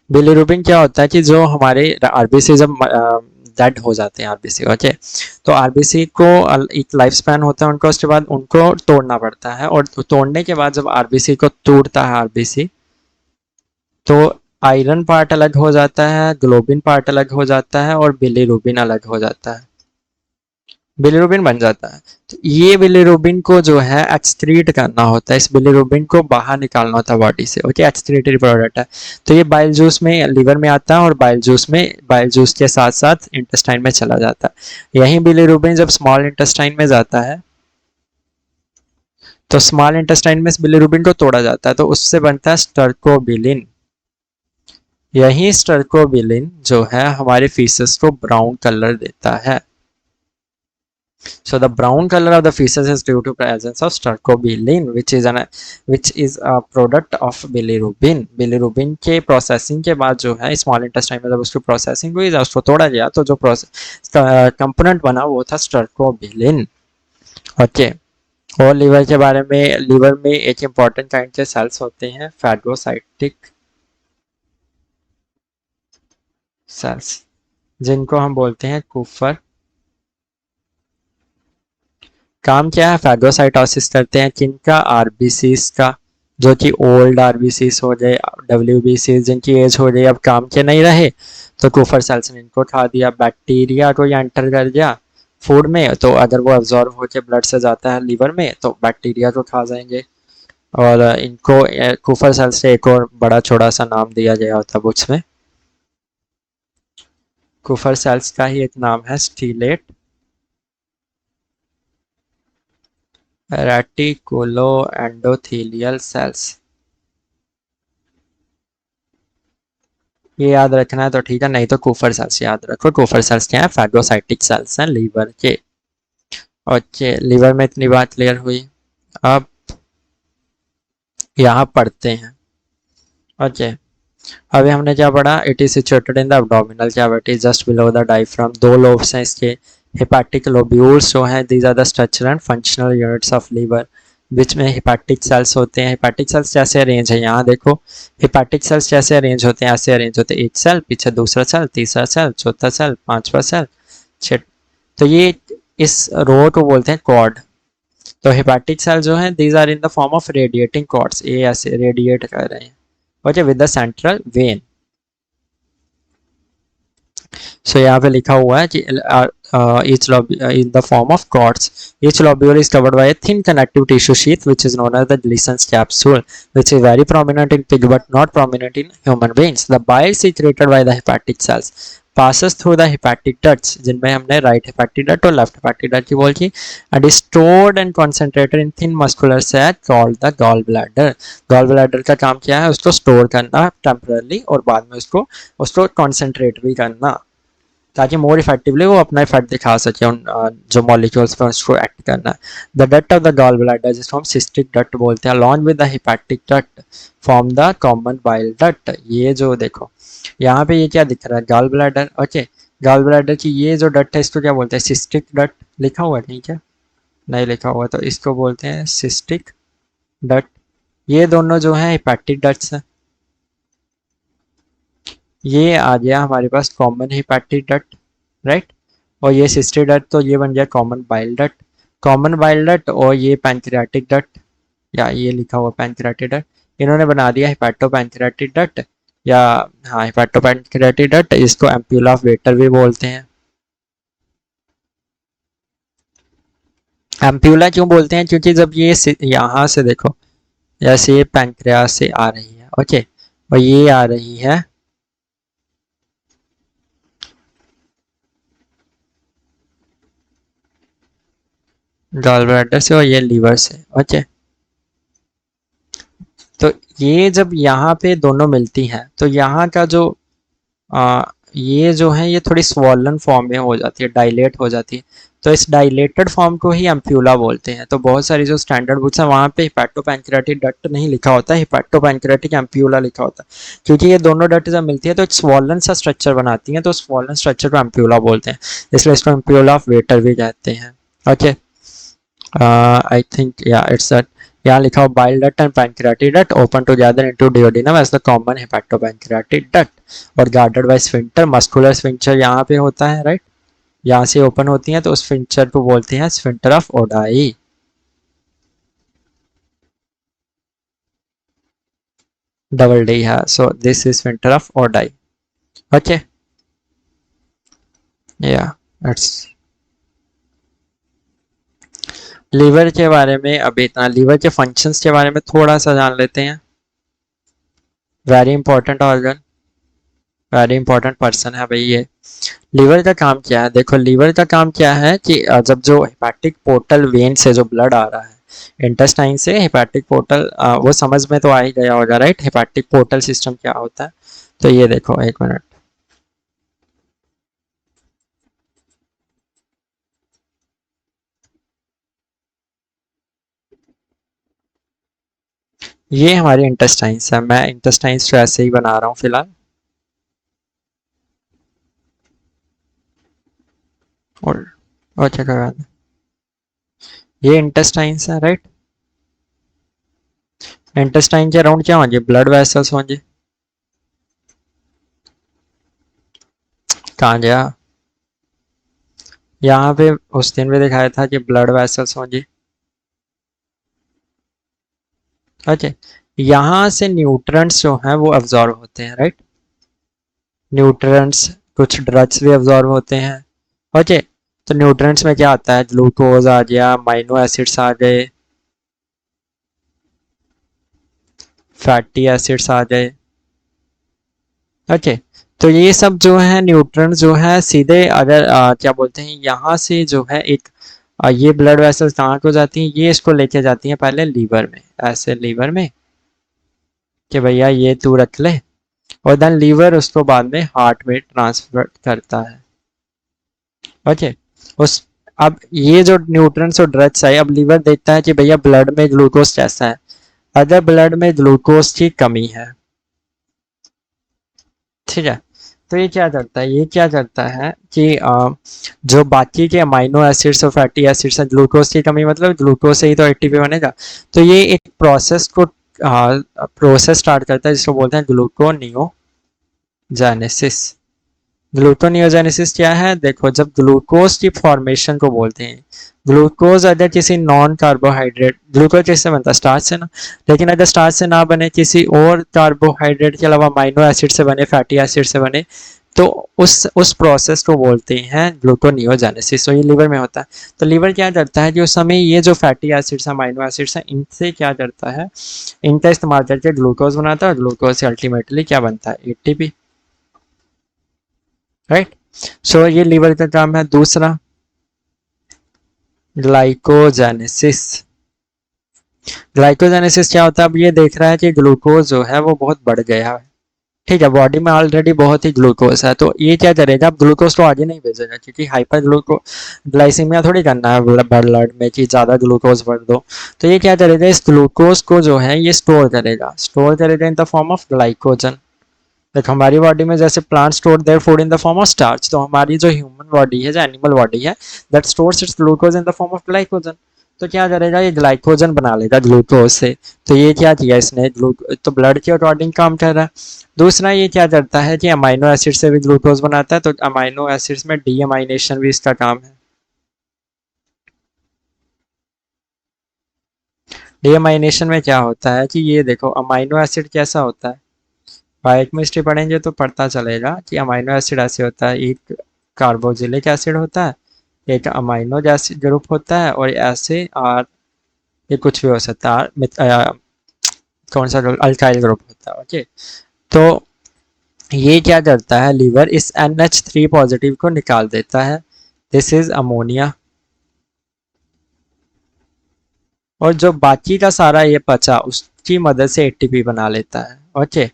बिलीरुबिन क्या होता है कि जो हमारे आरबीसी जब डेड हो जाते हैं आरबीसी, ओके, तो आरबीसी को एक लाइफ स्पैन होता है उनका, उसके बाद उनको तोड़ना पड़ता है और तोड़ने के बाद जब आरबीसी को टूटता है आरबीसी, तो आयरन पार्ट अलग हो जाता है, ग्लोबिन पार्ट अलग हो जाता है और बिलीरुबिन अलग हो जाता है, बिलीरुबिन बन जाता है। तो ये बिलीरुबिन को जो है एक्सक्रीट करना होता है, इस बिलीरुबिन को बाहर निकालना होता है बॉडी से। ओके, एक्सक्रीटरी प्रोडक्ट है। तो ये बाइल जूस में लिवर में आता है और बाइल जूस के साथ साथ इंटेस्टाइन में चला जाता है। यही बिलीरुबिन जब स्मॉल इंटेस्टाइन में जाता है तो स्मॉल इंटेस्टाइन में इस बिलीरुबिन को तोड़ा जाता है तो उससे बनता है स्टर्कोबिलिन। यही स्टर्कोबिलिन जो है हमारे फीसस को ब्राउन कलर देता है। So the brown color of the feces is due to presence of stercobilin, which is a product of bilirubin. bilirubin के प्रोसेसिंग के बाद जो है स्मॉल इंटेस्टाइन में जब उसकी प्रोसेसिंग हुई, जब उसको तोड़ा गया तो जो कंपोनेंट बना वो था स्टर्कोबिलिन। ओके, और लिवर के बारे में, लिवर में एक इम्पॉर्टेंट काइंड के सेल्स होते हैं फैगोसाइटिक सेल्स, जिनको हम बोलते हैं कुफर काम क्या है, फैगोसाइटोसिस करते हैं किनका, आरबीसीज का, जो कि ओल्ड आरबीसीज हो जाए, डब्ल्यूबीसीज जिनकी एज हो जाए अब काम के नहीं रहे, तो कुफर सेल्स ने इनको खा दिया। बैक्टीरिया को ये एंटर कर गया फूड में, तो अगर वो अब्जॉर्ब होकर ब्लड से जाता है लीवर में तो बैक्टीरिया को खा जाएंगे। और इनको कुफर सेल्स से एक और बड़ा छोटा सा नाम दिया गया होता बुक्स में, कुफर सेल्स का ही एक नाम है स्टीलेट रेटिकुलो एंडोथेलियल सेल्स। ये याद रखना है तो ठीक है, नहीं तो कुफर सेल्स याद रखो। कुफर सेल्स क्या है, फैगोसाइटिक सेल्स हैं लीवर के। ओके, लीवर में इतनी बात क्लियर हुई। अब यहाँ पढ़ते हैं। ओके, अभी हमने क्या पढ़ा, it is situated in the abdominal cavity just below the diaphragm. दो लोब्स हैं इसके, हेपाटिक लोब्यूल्स जो हैं, these are the structure and functional units of liver. बीच में हेपाटिक सेल्स होते हैं। हेपाटिक सेल्स कैसे अरेंज है, यहाँ देखो, हेपाटिक सेल्स कैसे अरेंज होते हैं, ऐसे अरेंज होते हैं, एक सेल पीछे दूसरा सेल, तीसरा सेल, चौथा सेल, पांचवा सेल, छठ। तो ये इस रो को बोलते हैं कॉर्ड। तो हेपाटिक सेल जो है, these are in the form of radiating cords, ये ऐसे रेडिएट कर रहे हैं, okay, with the central vein. So यहाँ पे लिखा हुआ है कि each lobule in the form of cords. Each lobule is covered by a thin connective tissue sheath which is known as the Gleason's capsule, which is very prominent in pig but not prominent in human beings. The bile secreted by the hepatic cells passes through the hepatic ducts, जिनमें हमने right hepatic duct और left hepatic duct की बोल की, and is stored and concentrated in thin muscular sac called the gallbladder. gallbladder का काम क्या है, उसको store करना temporarily और बाद में उसको concentrate भी करना, ताकि मोर इफेक्टिवली वो अपना इफेक्ट दिखा सके उन जो मॉलिक्यूल्स पर उसको एक्ट करना है। The duct of the gall bladder जिसको हम सिस्टिक डक्ट बोलते हैं, along with the hepatic duct form the common bile duct. ये जो देखो यहाँ पे ये क्या दिख रहा है, gall bladder. Okay, gall bladder की ये जो डक्ट है इसको क्या बोलते हैं, सिस्टिक डक्ट। लिखा हुआ है नहीं क्या, नहीं लिखा हुआ, तो इसको बोलते हैं सिस्टिक डक्ट। ये दोनों जो है हेपेटिक डक्ट्स हैं। ये आ गया हमारे पास कॉमन हेपेटिक डक्ट, राइट। और ये सिस्टिक डक्ट, तो ये बन गया common bile duct. Common bile duct और ये पैंक्रियाटिक डक्ट, या ये लिखा हुआ पैंक्रियाटिक डक्ट, इन्होंने बना दिया हेपेटो पैंक्रियाटिक डक्ट, या हाँ हेपेटो पैंक्रियाटिक डक्ट। इसको एम्प्यूला ऑफ वेटर भी बोलते हैं। एम्प्यूला क्यों बोलते हैं, क्योंकि जब ये यहाँ से देखो, जैसे ये पैंक्रियास से आ रही है, ओके, और ये आ रही है गॉल ब्लैडर से और ये लीवर से, ओके। तो ये जब यहाँ पे दोनों मिलती हैं तो यहाँ का जो ये जो है ये थोड़ी स्वॉलन फॉर्म में हो जाती है, डायलेट हो जाती है। तो इस डायलेटेड फॉर्म को ही एम्प्यूला बोलते हैं। तो बहुत सारी जो स्टैंडर्ड बुक्स हैं वहाँ पे हिपैटोपैंक्रियाटिक डक्ट नहीं लिखा होता है, हिपैटोपैंक्रियाटिक एम्प्यूला लिखा होता है, क्योंकि ये दोनों डक्ट जब मिलती है तो एक स्वॉलन सा स्ट्रक्चर बनाती हैं, तो स्वॉलन स्ट्रक्चर को एम्प्यूला बोलते हैं, इसलिए इसको एम्प्यूला ऑफ वेटर भी कहते हैं। Okay, I think yeah it's that. यहाँ लिखा हो bile duct and pancreatic duct open together into duodenum as the common hepatopancreatic duct और guarded by sphincter. Muscular sphincter यहाँ पे होता है, राइट, यहाँ से ओपन होती है, तो उस स्फिंक्टर को बोलते हैं sphincter of Oddi. Double D है, so this is sphincter of Oddi. Okay, yeah it's liver के बारे में अभी इतना। लीवर के फंक्शंस के बारे में थोड़ा सा जान लेते हैं। Very important organ, very important person है भाई ये। लीवर का काम क्या है, देखो लीवर का काम क्या है कि जब जो हेपेटिक पोर्टल वेन से जो ब्लड आ रहा है इंटेस्टाइन से, हेपेटिक पोर्टल, वो समझ में तो आ ही गया होगा, राइट, हेपेटिक पोर्टल सिस्टम क्या होता है। तो ये देखो एक मिनट, ये हमारी इंटेस्टाइन्स है। मैं इंटेस्टाइन्स तो ऐसे ही बना रहा हूँ फिलहाल, और ओके कोई बात नहीं। ये इंटेस्टाइन्स है, राइट। इंटेस्टाइन के अराउंड क्या होंगे, ब्लड वेसल्स होंगे। कहाँ गया, यहाँ पे उस दिन भी दिखाया था कि ब्लड वेसल्स होंगी। ओके, यहाँ से न्यूट्रंट्स जो हैं वो अब्जॉर्ब होते हैं, राइट। न्यूट्रंट्स, कुछ ड्रग्स भी अब्जॉर्ब होते हैं। ओके, तो न्यूट्रंट्स में क्या आता है, ग्लूकोज आ गया, अमाइनो एसिड्स आ गए, फैटी एसिड्स आ गए। ओके, तो ये सब जो है न्यूट्रंट्स जो है सीधे अगर क्या बोलते हैं यहाँ से जो है एक ये ब्लड वेसल्स कहाँ को जाती हैं, ये इसको लेके जाती हैं पहले लीवर में, ऐसे लीवर में कि भैया ये तू रख ले, और देन लीवर उसको बाद में हार्ट में ट्रांसफर करता है। ओके, उस अब ये जो न्यूट्रंट्स और ड्रग्स है, अब लीवर देखता है कि भैया ब्लड में ग्लूकोज कैसा है, अगर ब्लड में ग्लूकोज की कमी है, ठीक है, तो ये क्या करता है, ये क्या करता है कि जो बाकी के अमाइनो एसिड्स और फैटी एसिड्स हैं, ग्लूकोज की कमी मतलब ग्लूकोज से ही तो एटीपी बनेगा, तो ये एक प्रोसेस को प्रोसेस स्टार्ट करता है जिसको बोलते हैं ग्लूकोनियोजेनेसिस। ग्लूकोनियोजेनेसिस क्या है, देखो जब ग्लूकोज की फॉर्मेशन को बोलते हैं, ग्लूकोज अगर किसी नॉन कार्बोहाइड्रेट, ग्लूकोज किससे बनता है, स्टार्च से ना, लेकिन अगर स्टार्च से ना बने, किसी और कार्बोहाइड्रेट के अलावा अमाइनो एसिड से बने, फैटी एसिड से बने, तो उस प्रोसेस को बोलते हैं ग्लूकोनियोजेनेसिस। तो ये लीवर में होता है। तो लीवर क्या करता है कि उस समय ये जो फैटी एसिड्स अमाइनो एसिड्स हैं, इनसे क्या करता है, इनका इस्तेमाल करके ग्लूकोज बनाता है, और ग्लूकोज से अल्टीमेटली क्या बनता है, एटीपी, राइट। सो ये लीवर का काम है। दूसरा, ग्लाइकोजेनेसिस। ग्लाइकोजेनेसिस क्या होता है, अब ये देख रहा है कि ग्लूकोज जो है वो बहुत बढ़ गया है, ठीक है, बॉडी में ऑलरेडी बहुत ही ग्लूकोज है, तो ये क्या करेगा, अब ग्लूकोज तो आगे नहीं भेजेगा, क्योंकि हाइपर ग्लूको ग्लाइसीमिया थोड़ी करना है ब्लड में कि ज़्यादा ग्लूकोज भर दो। तो ये क्या करेगा, इस ग्लूकोज को जो है ये स्टोर करेगा इन द फॉर्म ऑफ ग्लाइकोजन। देखो हमारी बॉडी में जैसे plant store their food in the form of starch, तो हमारी जो ह्यूमन बॉडी है, जो एनिमल बॉडी है, that stores it's glucose in the form of glycogen. तो क्या करेगा, ये ग्लाइकोजन बना लेगा ग्लूकोज से। तो ये क्या किया इसने, तो ब्लड के अकॉर्डिंग काम कर रहा है। दूसरा, ये क्या करता है कि अमाइनो एसिड से भी ग्लूकोज बनाता है, तो अमाइनो एसिड्स में डी अमाइनेशन भी इसका काम है। डी अमाइनेशन में क्या होता है कि ये देखो अमाइनो एसिड कैसा होता है, बायोकेमिस्ट्री पढ़ेंगे तो पता चलेगा कि अमाइनो एसिड ऐसे होता है, एक कार्बोक्सिलिक एसिड होता है, एक अमाइनो एसिड ग्रुप होता है, और ऐसे और ये कुछ भी हो सकता है, कौन सा अल्काइल ग्रुप होता है। ओके, तो ये क्या करता है, लीवर इस NH3 पॉजिटिव को निकाल देता है, दिस इज अमोनिया, और जो बाकी का सारा ये बचा उसकी मदद से एटीपी बना लेता है। ओके,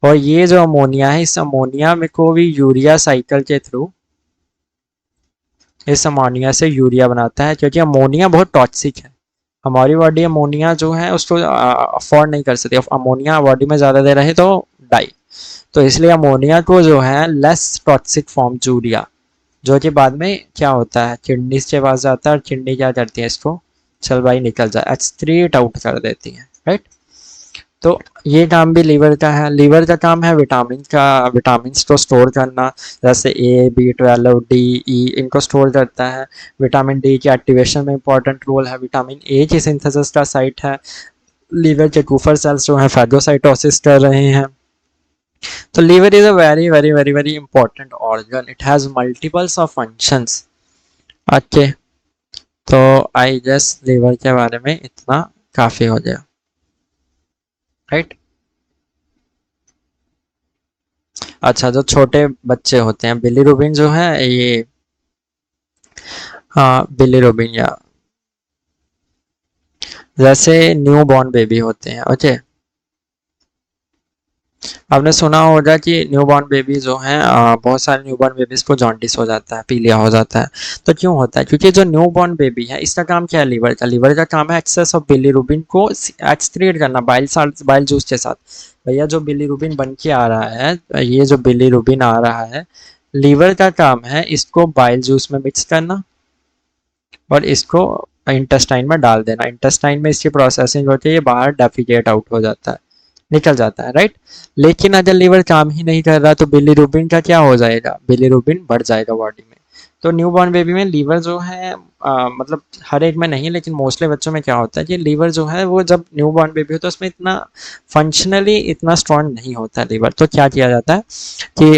और ये जो अमोनिया है, इस अमोनिया में को भी यूरिया साइकिल के थ्रू इस अमोनिया से यूरिया बनाता है, क्योंकि अमोनिया बहुत टॉक्सिक है, हमारी बॉडी अमोनिया जो है उसको अफोर्ड नहीं कर सकती, अमोनिया बॉडी में ज़्यादा दे रहे तो डाई, तो इसलिए अमोनिया को जो है लेस टॉक्सिक फॉर्म यूरिया, जो कि बाद में क्या होता है, किडनी के पास जाता है, और किडनी क्या करती है, इसको चल भाई निकल जाए, H3 आउट कर देती है, राइट। तो ये काम भी लीवर का है। लीवर का काम है विटामिन को स्टोर करना, जैसे A B12 D E इनको स्टोर करता है। विटामिन डी की एक्टिवेशन में इंपॉर्टेंट रोल है। विटामिन ए की सिंथेसिस का साइट है। लीवर के कूफर सेल्स जो हैं फैगोसाइटोसिस कर रहे हैं। तो liver is a very very very very important organ, it has multiples of functions. Okay, तो आई गेस लीवर के बारे में इतना काफी हो गया, राइट। अच्छा, जो छोटे बच्चे होते हैं, बिलीरुबिन जो है ये, हाँ बिलीरुबिन, या जैसे न्यू बॉर्न बेबी होते हैं, ओके, आपने सुना होगा कि न्यूबॉर्न बेबी जो हैं, बहुत सारे न्यूबॉर्न बेबीज को जॉन्डिस हो जाता है, पीलिया हो जाता है। तो क्यों होता है, क्योंकि जो न्यूबॉर्न बेबी है इसका काम क्या है, लीवर का काम है एक्सेस ऑफ बिलीरुबिन को एक्सक्रीट करना बाइल जूस के साथ। भैया जो बिलीरुबिन बन के आ रहा है, ये जो बिलीरुबिन आ रहा है, लीवर का काम है इसको बाइल जूस में मिक्स करना और इसको इंटेस्टाइन में डाल देना। इंटेस्टाइन में इसकी प्रोसेसिंग होती है, ये बाहर डेफिकेट आउट हो जाता है, निकल जाता है, राइट। लेकिन अगर लीवर काम ही नहीं कर रहा तो बिलीरुबिन का क्या हो जाएगा, बिलीरुबिन बढ़ जाएगा बॉडी में। तो न्यू बॉर्न बेबी में लीवर जो है मतलब हर एक में नहीं, लेकिन मोस्टली बच्चों में क्या होता है कि लीवर जो है वो जब न्यू बॉर्न बेबी होता है उसमें इतना फंक्शनली इतना स्ट्रॉन्ग नहीं होता लीवर। तो क्या किया जाता है कि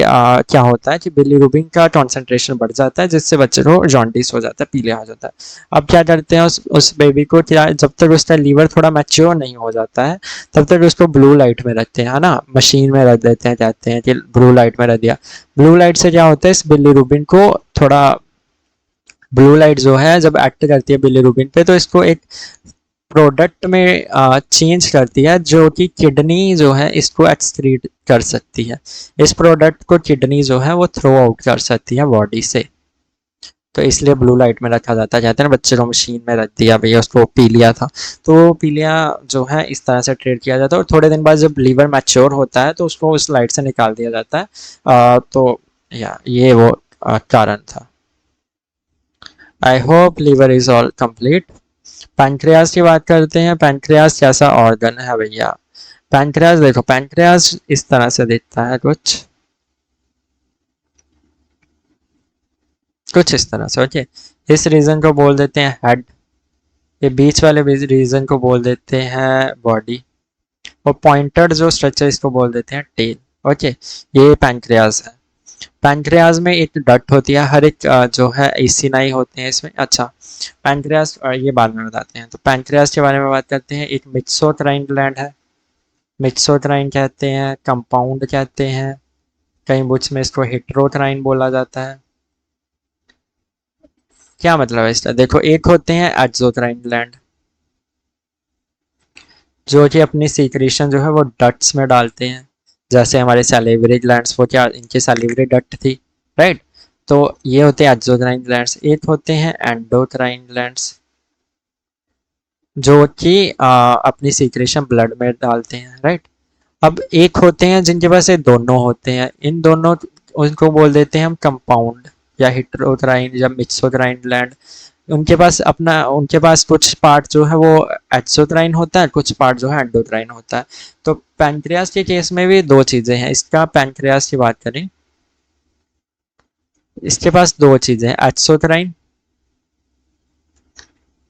क्या होता है कि बिलीरुबिन का कॉन्सेंट्रेशन बढ़ जाता है, जिससे बच्चे को जॉन्डिस हो जाता है, पीले आ जाता है। अब क्या करते हैं उस बेबी को, क्या जब तक उसका लीवर थोड़ा मैच्योर नहीं हो जाता है तब तक उसको ब्लू लाइट में रखते हैं, है ना, मशीन में रख देते हैं, कहते हैं कि ब्लू लाइट में रख दिया। ब्लू लाइट से क्या होता है, इस बिलीरुबिन को थोड़ा, ब्लू लाइट जो है जब एक्ट करती है बिलीरुबिन पे तो इसको एक प्रोडक्ट में चेंज करती है जो कि किडनी जो है इसको एक्सक्रीट कर सकती है। इस प्रोडक्ट को किडनी जो है वो थ्रो आउट कर सकती है बॉडी से। तो इसलिए ब्लू लाइट में रखा जाता है, कहते हैं ना बच्चे को मशीन में रख दिया भैया, उसको पी लिया था। तो पी लिया जो है इस तरह से ट्रीट किया जाता है, और थोड़े दिन बाद जब लीवर मैच्योर होता है तो उसको उस लाइट से निकाल दिया जाता है। तो या ये वो कारण था। I hope liver is all complete. Pancreas की बात करते हैं। पैंक्रियाज कैसा ऑर्गन है भैया? पैंक्रियाज देखो, पैंक्रियाज इस तरह से दिखता है, कुछ कुछ इस तरह से। ओके, इस रीजन को बोल देते हैं हेड, ये बीच वाले रीजन को बोल देते हैं बॉडी, और पॉइंटेड जो स्ट्रक्चर इसको बोल देते हैं टेल। ओके, ये पैंक्रियाज है। पैंक्रियाज में एक डक्ट होती है, हर एक जो है एसिनाई होते हैं इसमें। अच्छा, पैंक्रियाज ये बाद में बताते हैं। तो पैंक्रियाज के बारे में बात करते हैं। एक मिक्सोथ्राइन ग्लैंड है, मिक्सोथ्राइन कहते हैं, कंपाउंड कहते हैं, कई बुक्स में इसको हेट्रोथ्राइन बोला जाता है। क्या मतलब है इसका? देखो, एक होते हैं एक्सोथ्राइन ग्लैंड जो कि अपनी सीक्रेशन जो है वो डक्ट्स में डालते हैं, जैसे हमारे सैलिवरी ग्लैंड्स, वो क्या इनकी सैलिवरी डक्ट थी, राइट? तो ये होते हैं एक्सोथ्राइन ग्लैंड्स। एक होते हैं एंडोथ्राइन ग्लैंड्स जो कि अपनी सीक्रेशन ब्लड में डालते हैं, राइट? अब एक होते हैं जिनके पास ये दोनों होते हैं, इन दोनों उनको बोल देते हैं हम कंपाउंड या हेट्रोथ्राइन या मिक्सोथ्राइन ग्लैंड। उनके पास कुछ पार्ट जो है वो एक्सोथ्राइन होता है, कुछ पार्ट जो है एंडोथ्राइन होता है। तो पैंक्रियास के केस में भी दो चीजें हैं। इसका पैंक्रियास की बात करें, इसके पास दो चीजें हैं, एक्सोथ्राइन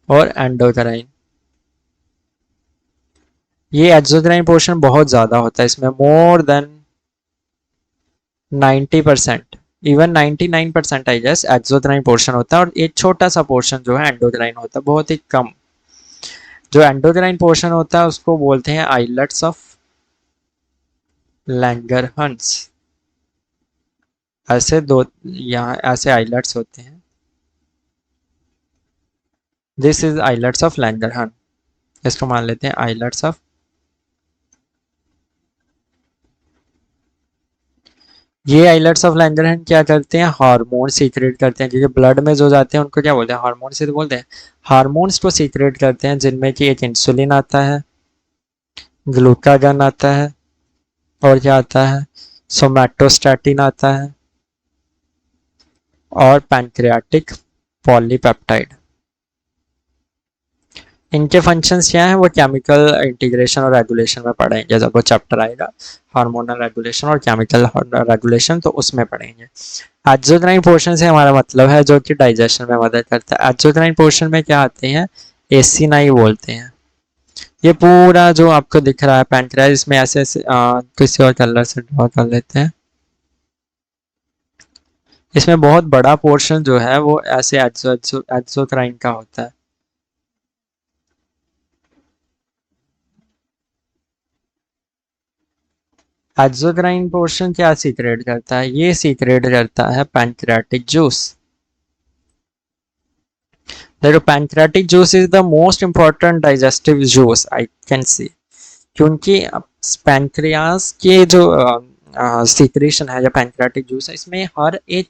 और एंडोथ्राइन। ये एक्सोथ्राइन पोर्शन बहुत ज्यादा होता है इसमें, more than 90%, even 99% I guess exocrine portion होता है, और एक छोटा सा पोर्शन जो है एंडोथ्राइन होता है, बहुत ही कम। जो एंडोथ्राइन पोर्शन होता है उसको बोलते हैं आइलेट्स ऑफ लैंगरहंस। ऐसे दो यहाँ ऐसे आइलेट्स होते हैं, दिस इज आइलेट्स ऑफ लैंगरहन, इसको मान लेते हैं आइलेट्स ऑफ। ये आइलेट्स ऑफ लैंगरहन क्या करते हैं, हार्मोन सीक्रेट करते हैं, क्योंकि ब्लड में जो जाते हैं उनको क्या बोलते हैं, हार्मोन से तो बोलते हैं। हार्मोन्स को सीक्रेट करते हैं, जिनमें कि एक इंसुलिन आता है, ग्लूकागन आता है, और क्या आता है, सोमैटोस्टैटिन आता है, और पैंक्रियाटिक पॉलीपेप्टाइड। इनके फंक्शंस क्या हैं वो केमिकल इंटीग्रेशन और रेगुलेशन में पढ़ेंगे जब वो चैप्टर आएगा, हार्मोनल रेगुलेशन और केमिकल रेगुलेशन, तो उसमें पढ़ेंगे। एक्सोक्राइन पोर्शन से हमारा मतलब है जो कि डाइजेशन में मदद करता है। एक्सोक्राइन पोर्शन में क्या आते हैं, एसिनाई बोलते हैं। ये पूरा जो आपको दिख रहा है पैंक्रियास, इसमें ऐसे ऐसे किसी और कलर से ड्रॉ कर लेते हैं। इसमें बहुत बड़ा पोर्शन जो है वो ऐसे एक्सोक्राइन का होता है। एक्सोक्राइन पोर्शन क्या सीक्रेट करता है, ये सीक्रेट करता है पैंक्रियाटिक जूस। देखो, pancreatic juice is the most important digestive juice I can see, क्योंकि पैंक्रियास के जो सीक्रेशन है या पैंक्रियाटिक जूस है, इसमें हर एक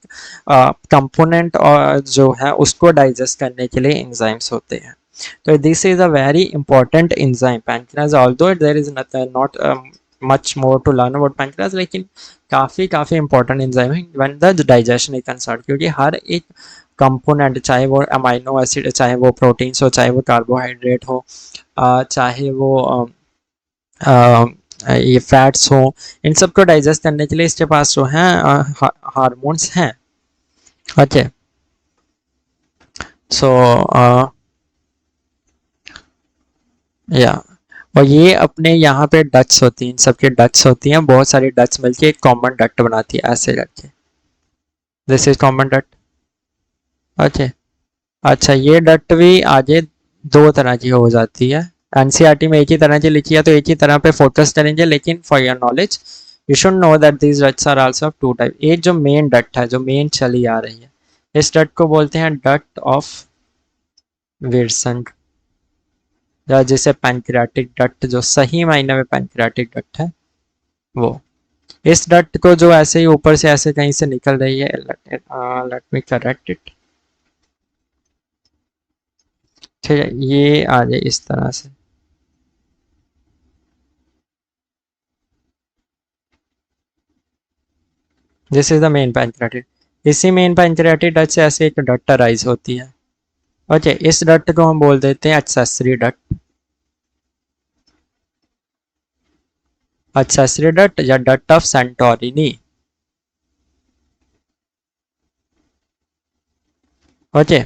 कंपोनेंट जो है उसको डाइजेस्ट करने के लिए एंजाइम्स होते हैं। तो this is a very important enzyme pancreas, although there is not much more to learn about pancreas, लेकिन काफ़ी काफ़ी इंपॉर्टेंट एंजाइम है when the digestion is concern, क्योंकि हर एक कंपोनेंट, चाहे वो अमाइनो एसिड, चाहे वो प्रोटीन्स हो, चाहे वो कार्बोहाइड्रेट हो, चाहे वो ये फैट्स हो, इन सब को डाइजेस्ट करने के लिए इसके पास जो है हार्मोन्स हैं। ओके, सो या और ये अपने यहाँ पे डट्स होती हैं, इन सबके डट्स होती हैं, बहुत सारी डट्स मिलके एक कॉमन डक्ट बनाती है ऐसे करके। This is common duct. Okay. अच्छा ये डक्ट भी आगे दो तरह की हो जाती है। एनसीईआरटी में एक ही तरह की लिखी है तो एक ही तरह पे फोकस करेंगे, लेकिन for your knowledge you should know that these ducts are also of two type. एक जो मेन डक्ट है, जो मेन चली आ रही है, इस डक्ट को बोलते हैं डक्ट ऑफ विल्सन, या जिसे पैंक्रियाटिक डक्ट, जो सही मायने में पैंक्रियाटिक डक्ट है वो। इस डक्ट को जो ऐसे ही ऊपर से ऐसे कहीं से निकल रही है, लेट मी करेक्ट इट। ठीक है, ये आ जाए इस तरह से। This is the main pancreatic. इसी मेन पैंक्रियाटिक डक्ट से ऐसे एक डक्ट अराइज होती है। ओके, इस डक्ट को हम बोल देते हैं एक्सेसरी डक्ट। एक्सेसरी डक्ट या डक्ट ऑफ सेंटोरिनी। ओके,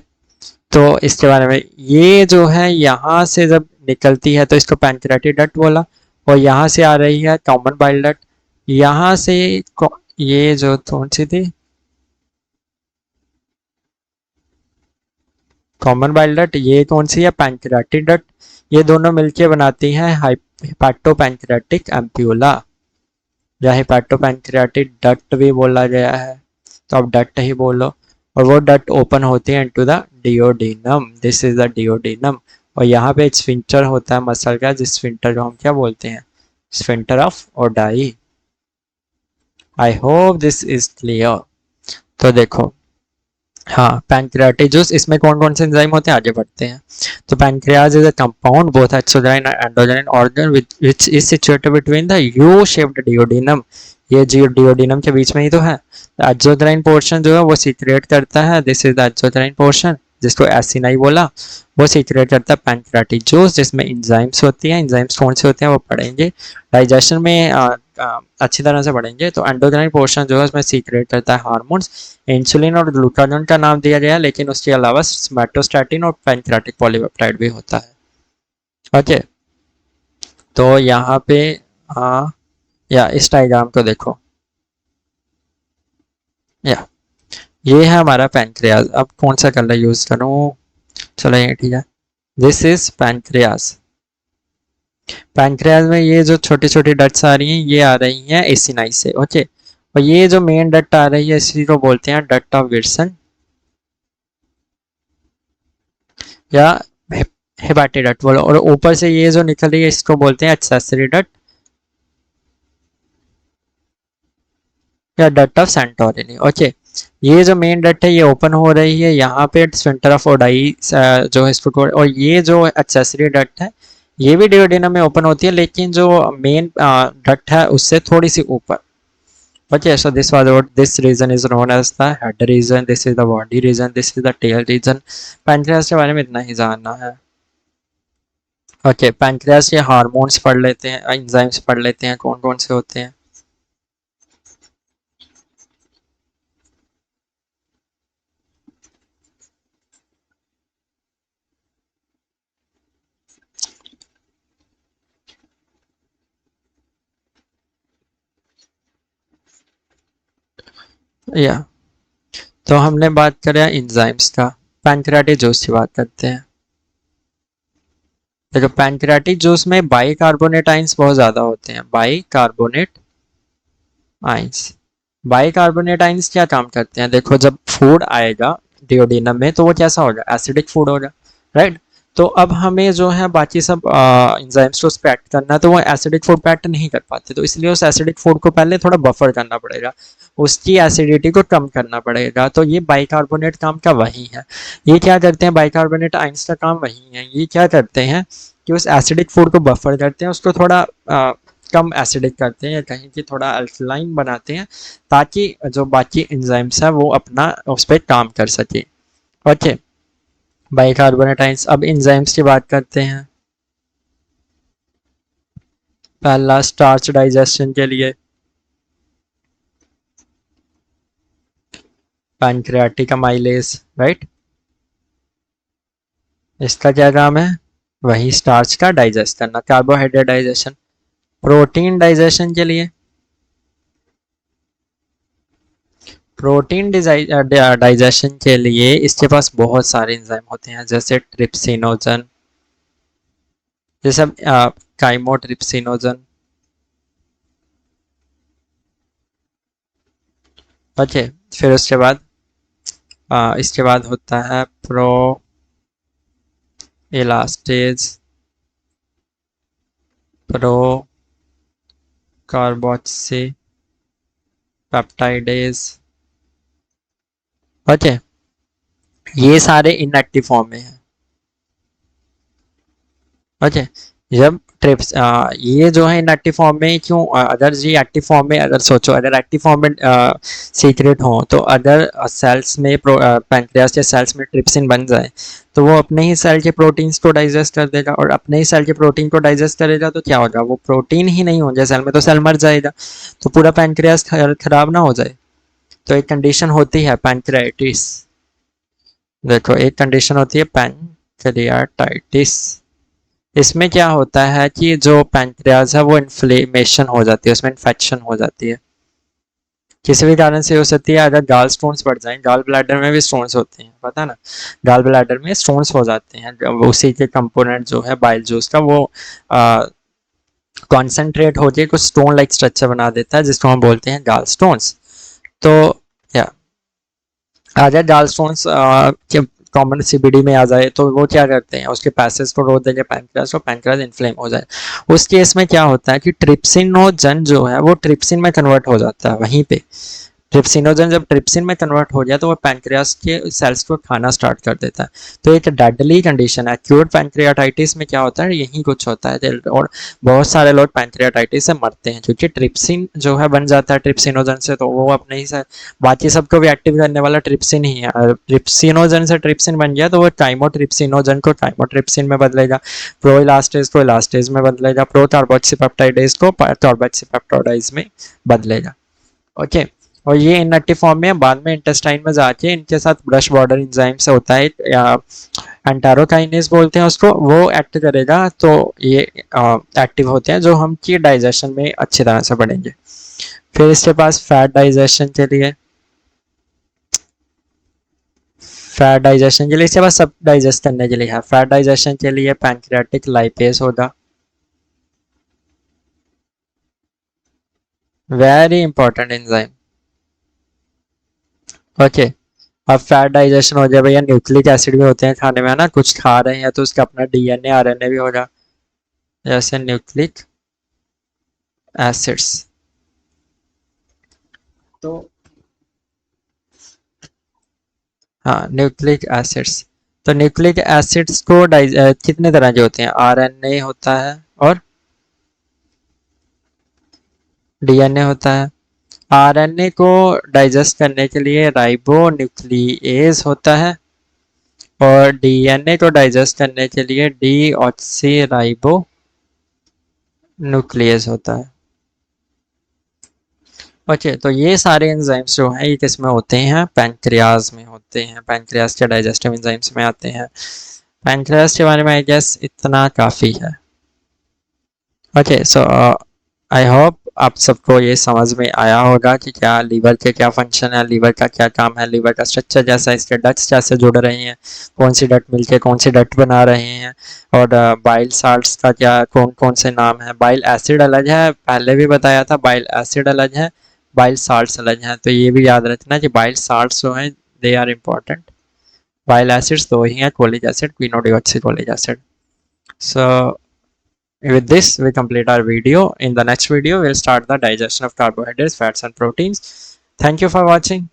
तो इसके बारे में, ये जो है यहाँ से जब निकलती है तो इसको पैंक्रियाटिक डक्ट बोला, और यहाँ से आ रही है कॉमन बाइल डक्ट। यहाँ से ये जो कौन सी थी, कॉमन बाइल डक्ट, ये कौन सी है, पैंक्रियाटिक डक्ट। ये दोनों मिलके बनाती हैं हेपाटोपैंक्रियाटिक एम्प्यूला, या हेपाटोपैंक्रियाटिक डक्ट भी बोला गया है, तो अब डक्ट ही बोलो। और वो डक्ट ओपन होती है into the duodenum, this is the duodenum. और यहाँ पे एक स्फिंक्टर होता है मसल का, जिस स्फिंक्टर को हम क्या बोलते हैं, sphincter of ODI. I hope this is clear. तो देखो, हाँ पैंक्रियाटिक जूस, इसमें कौन कौन से एंजाइम होते हैं आगे बढ़ते हैं। तो pancreas is a compound both exocrine and endocrine organ which is situated between the U shaped duodenum. ये जी डिओडिनम के बीच में ही तो है। एक्सोजाइन पोर्शन जो है वो सीक्रेट करता है, दिस इज द एक्सोजाइन पोर्शन, जिसको एसिनाई बोला, वो सीक्रेट करता है पैंक्रियाटिक जूस, जिसमें इंजाइम्स होती हैं। इंजाइम्स कौन से होते हैं वो पढ़ेंगे डाइजेशन में, अच्छी तरह से पढ़ेंगे। तो एंडोक्राइन पोर्शन जो है उसमें सीक्रेट करता है हार्मोन्स, इंसुलिन और ग्लूकागॉन का नाम दिया गया है, लेकिन उसके अलावा सोमैटोस्टैटिन और पैंक्रियाटिक पॉलीपेप्टाइड भी होता है। ओके, तो यहाँ पे हाँ, या इस डायग्राम को देखो, या ये है हमारा पैंक्रियाज। अब कौन सा कलर यूज करूँ, चलो ये ठीक है। This is pancreas. पैंक्रियाज में ये जो छोटी छोटी डट्स आ रही हैं, ये आ रही हैं एसिनाई से। ओके, और ये जो मेन डट आ रही है इसी को बोलते हैं डट ऑफ विल्सन, या हेपाटिक डट बोलो। और ऊपर से ये जो निकल रही है इसको बोलते हैं एक्सेसरी डट, या डट ऑफ सेंटोरिनी। ओके, ये जो मेन डट है ये ओपन हो रही है यहाँ पे स्फिंक्टर ऑफ ओडाई जो है इसको, और ये जो एक्सेसरी डट है ये भी डिओडिनम में ओपन होती है, लेकिन जो मेन डट है उससे थोड़ी सी ऊपर। Okay, so this was what this region is known as the head region. This is the body region. This is the tail region. Pancreas के बारे में इतना ही जानना है। ओके, पैंक्रियास के हार्मोन्स पढ़ लेते हैं, एंजाइम्स पढ़ लेते हैं, कौन कौन से होते हैं। या तो हमने बात करें एंजाइम्स का, पैंक्रियाटिक जूस की बात करते हैं। देखो पैंक्रियाटिक जूस में बाइकार्बोनेट आइंस बहुत ज्यादा होते हैं, बाइकार्बोनेट आइंस। बाइकार्बोनेट आइंस क्या काम करते हैं, देखो जब फूड आएगा डिओडिनम में तो वो कैसा होगा, एसिडिक फूड होगा, राइट। तो अब हमें जो है बाकी सब एंजाइम्स को पैक करना है, तो वो एसिडिक फूड पैक नहीं कर पाते, तो इसलिए उस एसिडिक फूड को पहले थोड़ा बफर करना पड़ेगा, उसकी एसिडिटी को कम करना पड़ेगा। तो ये बाइकार्बोनेट काम का वही है। ये क्या करते हैं, बाइकार्बोनेट आइंस का काम वही है। ये क्या करते हैं कि उस एसिडिक फूड को बफर करते हैं, उसको थोड़ा कम एसिडिक करते हैं, या कहीं कि थोड़ा अल्कलाइन बनाते हैं, ताकि जो बाकी एंजाइम्स है वो अपना उस पर काम कर सके। Okay, bicarbonate ions. अब एंजाइम्स की बात करते हैं। पहला स्टार्च डाइजेशन के लिए पैंक्रियाटिक अमाइलेज, राइट। इसका क्या काम है? वही स्टार्च का डाइजेस्ट करना, कार्बोहाइड्रेट डाइजेशन। प्रोटीन डाइजेशन के लिए, प्रोटीन डाइजेशन के लिए इसके पास बहुत सारे एंजाइम होते हैं, जैसे ट्रिप्सिनोजन, जैसे काइमोट्रिप्सिनोजन। ओके, फिर उसके बाद इसके बाद होता है pro elastase, pro carboxy peptidase. Okay, ये सारे इनएक्टिव फॉर्म में है। ओके, जब ट्रिप्स ये जो है इनएक्टिव फॉर्म में क्यों, अगर ये एक्टिव फॉर्म में, अगर सोचो अगर एक्टिव फॉर्म में सीक्रेट हो, तो अगर सेल्स में पैंक्रियास के सेल्स में ट्रिप्सिन बन जाए, तो वो अपने ही सेल के प्रोटीन्स को डाइजेस्ट कर देगा, और अपने ही सेल के प्रोटीन को डाइजेस्ट करेगा तो क्या होगा, वो प्रोटीन ही नहीं होंगे सेल में, तो सेल मर जाएगा, तो पूरा पैंक्रियास खराब ना हो जाए। तो एक कंडीशन होती है पैंक्रियाटिस। देखो एक कंडीशन होती है पैंक्रियाटाइटिस। इसमें क्या होता है कि जो पैंक्रियाज है वो इन्फ्लेमेशन हो जाती है, उसमें इन्फेक्शन हो जाती है, किसी भी कारण से हो सकती है। अगर गाल स्टोन्स बढ़ जाएं, गाल ब्लैडर में भी स्टोन्स होते हैं, पता है ना, गाल ब्लैडर में स्टोन्स हो जाते हैं, उसी के कंपोनेंट जो है बाइल जूस का, वो कॉन्सेंट्रेट होकर कुछ स्टोन लाइक स्ट्रक्चर बना देता है, जिसको हम बोलते हैं गाल स्टोन्स। तो या अगर गाल स्टोन्स कॉमन सीबीडी में आ जाए, तो वो क्या करते हैं, उसके पैसेज को रोक देंगे पैंक्रियास को, पैंक्रियास इन्फ्लेम हो जाए। उस केस में क्या होता है कि ट्रिप्सिनोजन जो है वो ट्रिप्सिन में कन्वर्ट हो जाता है वहीं पे। ट्रिप्सिनोजन जब ट्रिप्सिन में कन्वर्ट हो गया, तो वो पैंक्रियास के सेल्स को खाना स्टार्ट कर देता है। तो एक डेडली कंडीशन है, एक्यूट पैंक्रियाटाइटिस में क्या होता है, यही कुछ होता है, और बहुत सारे लोग पैंक्रियाटाइटिस से मरते हैं, क्योंकि ट्रिप्सिन जो है बन जाता है ट्रिप्सिनोजन से, तो वो अपने ही से बाकी सबको भी एक्टिव करने वाला ट्रिप्सिन ही है। ट्रिप्सिनोजन से ट्रिप्सिन बन गया, तो वो काइमोट्रिप्सिनोजन को काइमोट्रिप्सिन में बदलेगा, प्रो इलास्टेज को इलास्टेज में बदलेगा, प्रो कार्बोक्सीपेप्टाइडेज को कार्बोक्सीपेप्टाइडेज में बदलेगा। ओके, और ये इनएक्टिव फॉर्म में बाद में इंटेस्टाइन में जाके इनके साथ ब्रश बॉर्डर एंजाइम से होता है, एंटारोकाइनेज बोलते हैं उसको, वो एक्ट करेगा, तो ये एक्टिव होते हैं, जो हम की डाइजेशन में अच्छी तरह से बढ़ेंगे। फिर इसके पास फैट डाइजेशन के लिए, फैट डाइजेशन के लिए इसके पास सब डाइजेस्ट करने के लिए है। फैट डाइजेशन के लिए पैंक्रियाटिक लाइपेज होगा, वेरी इंपॉर्टेंट एंजाइम। ओके, अब फैट डाइजेशन हो जाए भैया, न्यूक्लिक एसिड भी होते हैं खाने में, है ना, कुछ खा रहे हैं तो उसका अपना डीएनए आरएनए भी होगा, जैसे न्यूक्लिक एसिड्स। तो हाँ, न्यूक्लिक एसिड्स। तो न्यूक्लिक एसिड्स को कितने तरह के होते हैं, आरएनए होता है और डीएनए होता है। आरएनए को डाइजेस्ट करने के लिए राइबो न्यूक्लिएज होता है, और डीएनए को डाइजेस्ट करने के लिए डीऑक्सी राइबो न्यूक्लियस होता है। ओके, तो ये सारे एंजाइम्स जो हैं ये किसमें होते हैं, पैंक्रियाज में होते हैं, पैंक्रियाज के डाइजेस्टिव एंजाइम्स में आते हैं। पैंक्रियाज के बारे में आई गेस इतना काफ़ी है। ओके, सो आई होप आप सबको ये समझ में आया होगा कि क्या लीवर के क्या फंक्शन है, लीवर का क्या काम है, लीवर का स्ट्रक्चर जैसा, इसके डक्ट्स कैसे जुड़ रही हैं, कौन सी डक्ट मिलके कौन सी डक्ट बना रहे हैं, और बाइल साल्ट्स का क्या कौन कौन से नाम है। बाइल एसिड अलग है, पहले भी बताया था, बाइल एसिड अलग है, बाइल साल्ट्स अलग हैं, तो ये भी याद रखना कि बाइल साल्ट्स जो हैं they are important. Bile acids दो ही हैं, cholic acid, chenodeoxycholic acid. So with this, we complete our video. In the next video, we'll start the digestion of carbohydrates, fats, and proteins. Thank you for watching.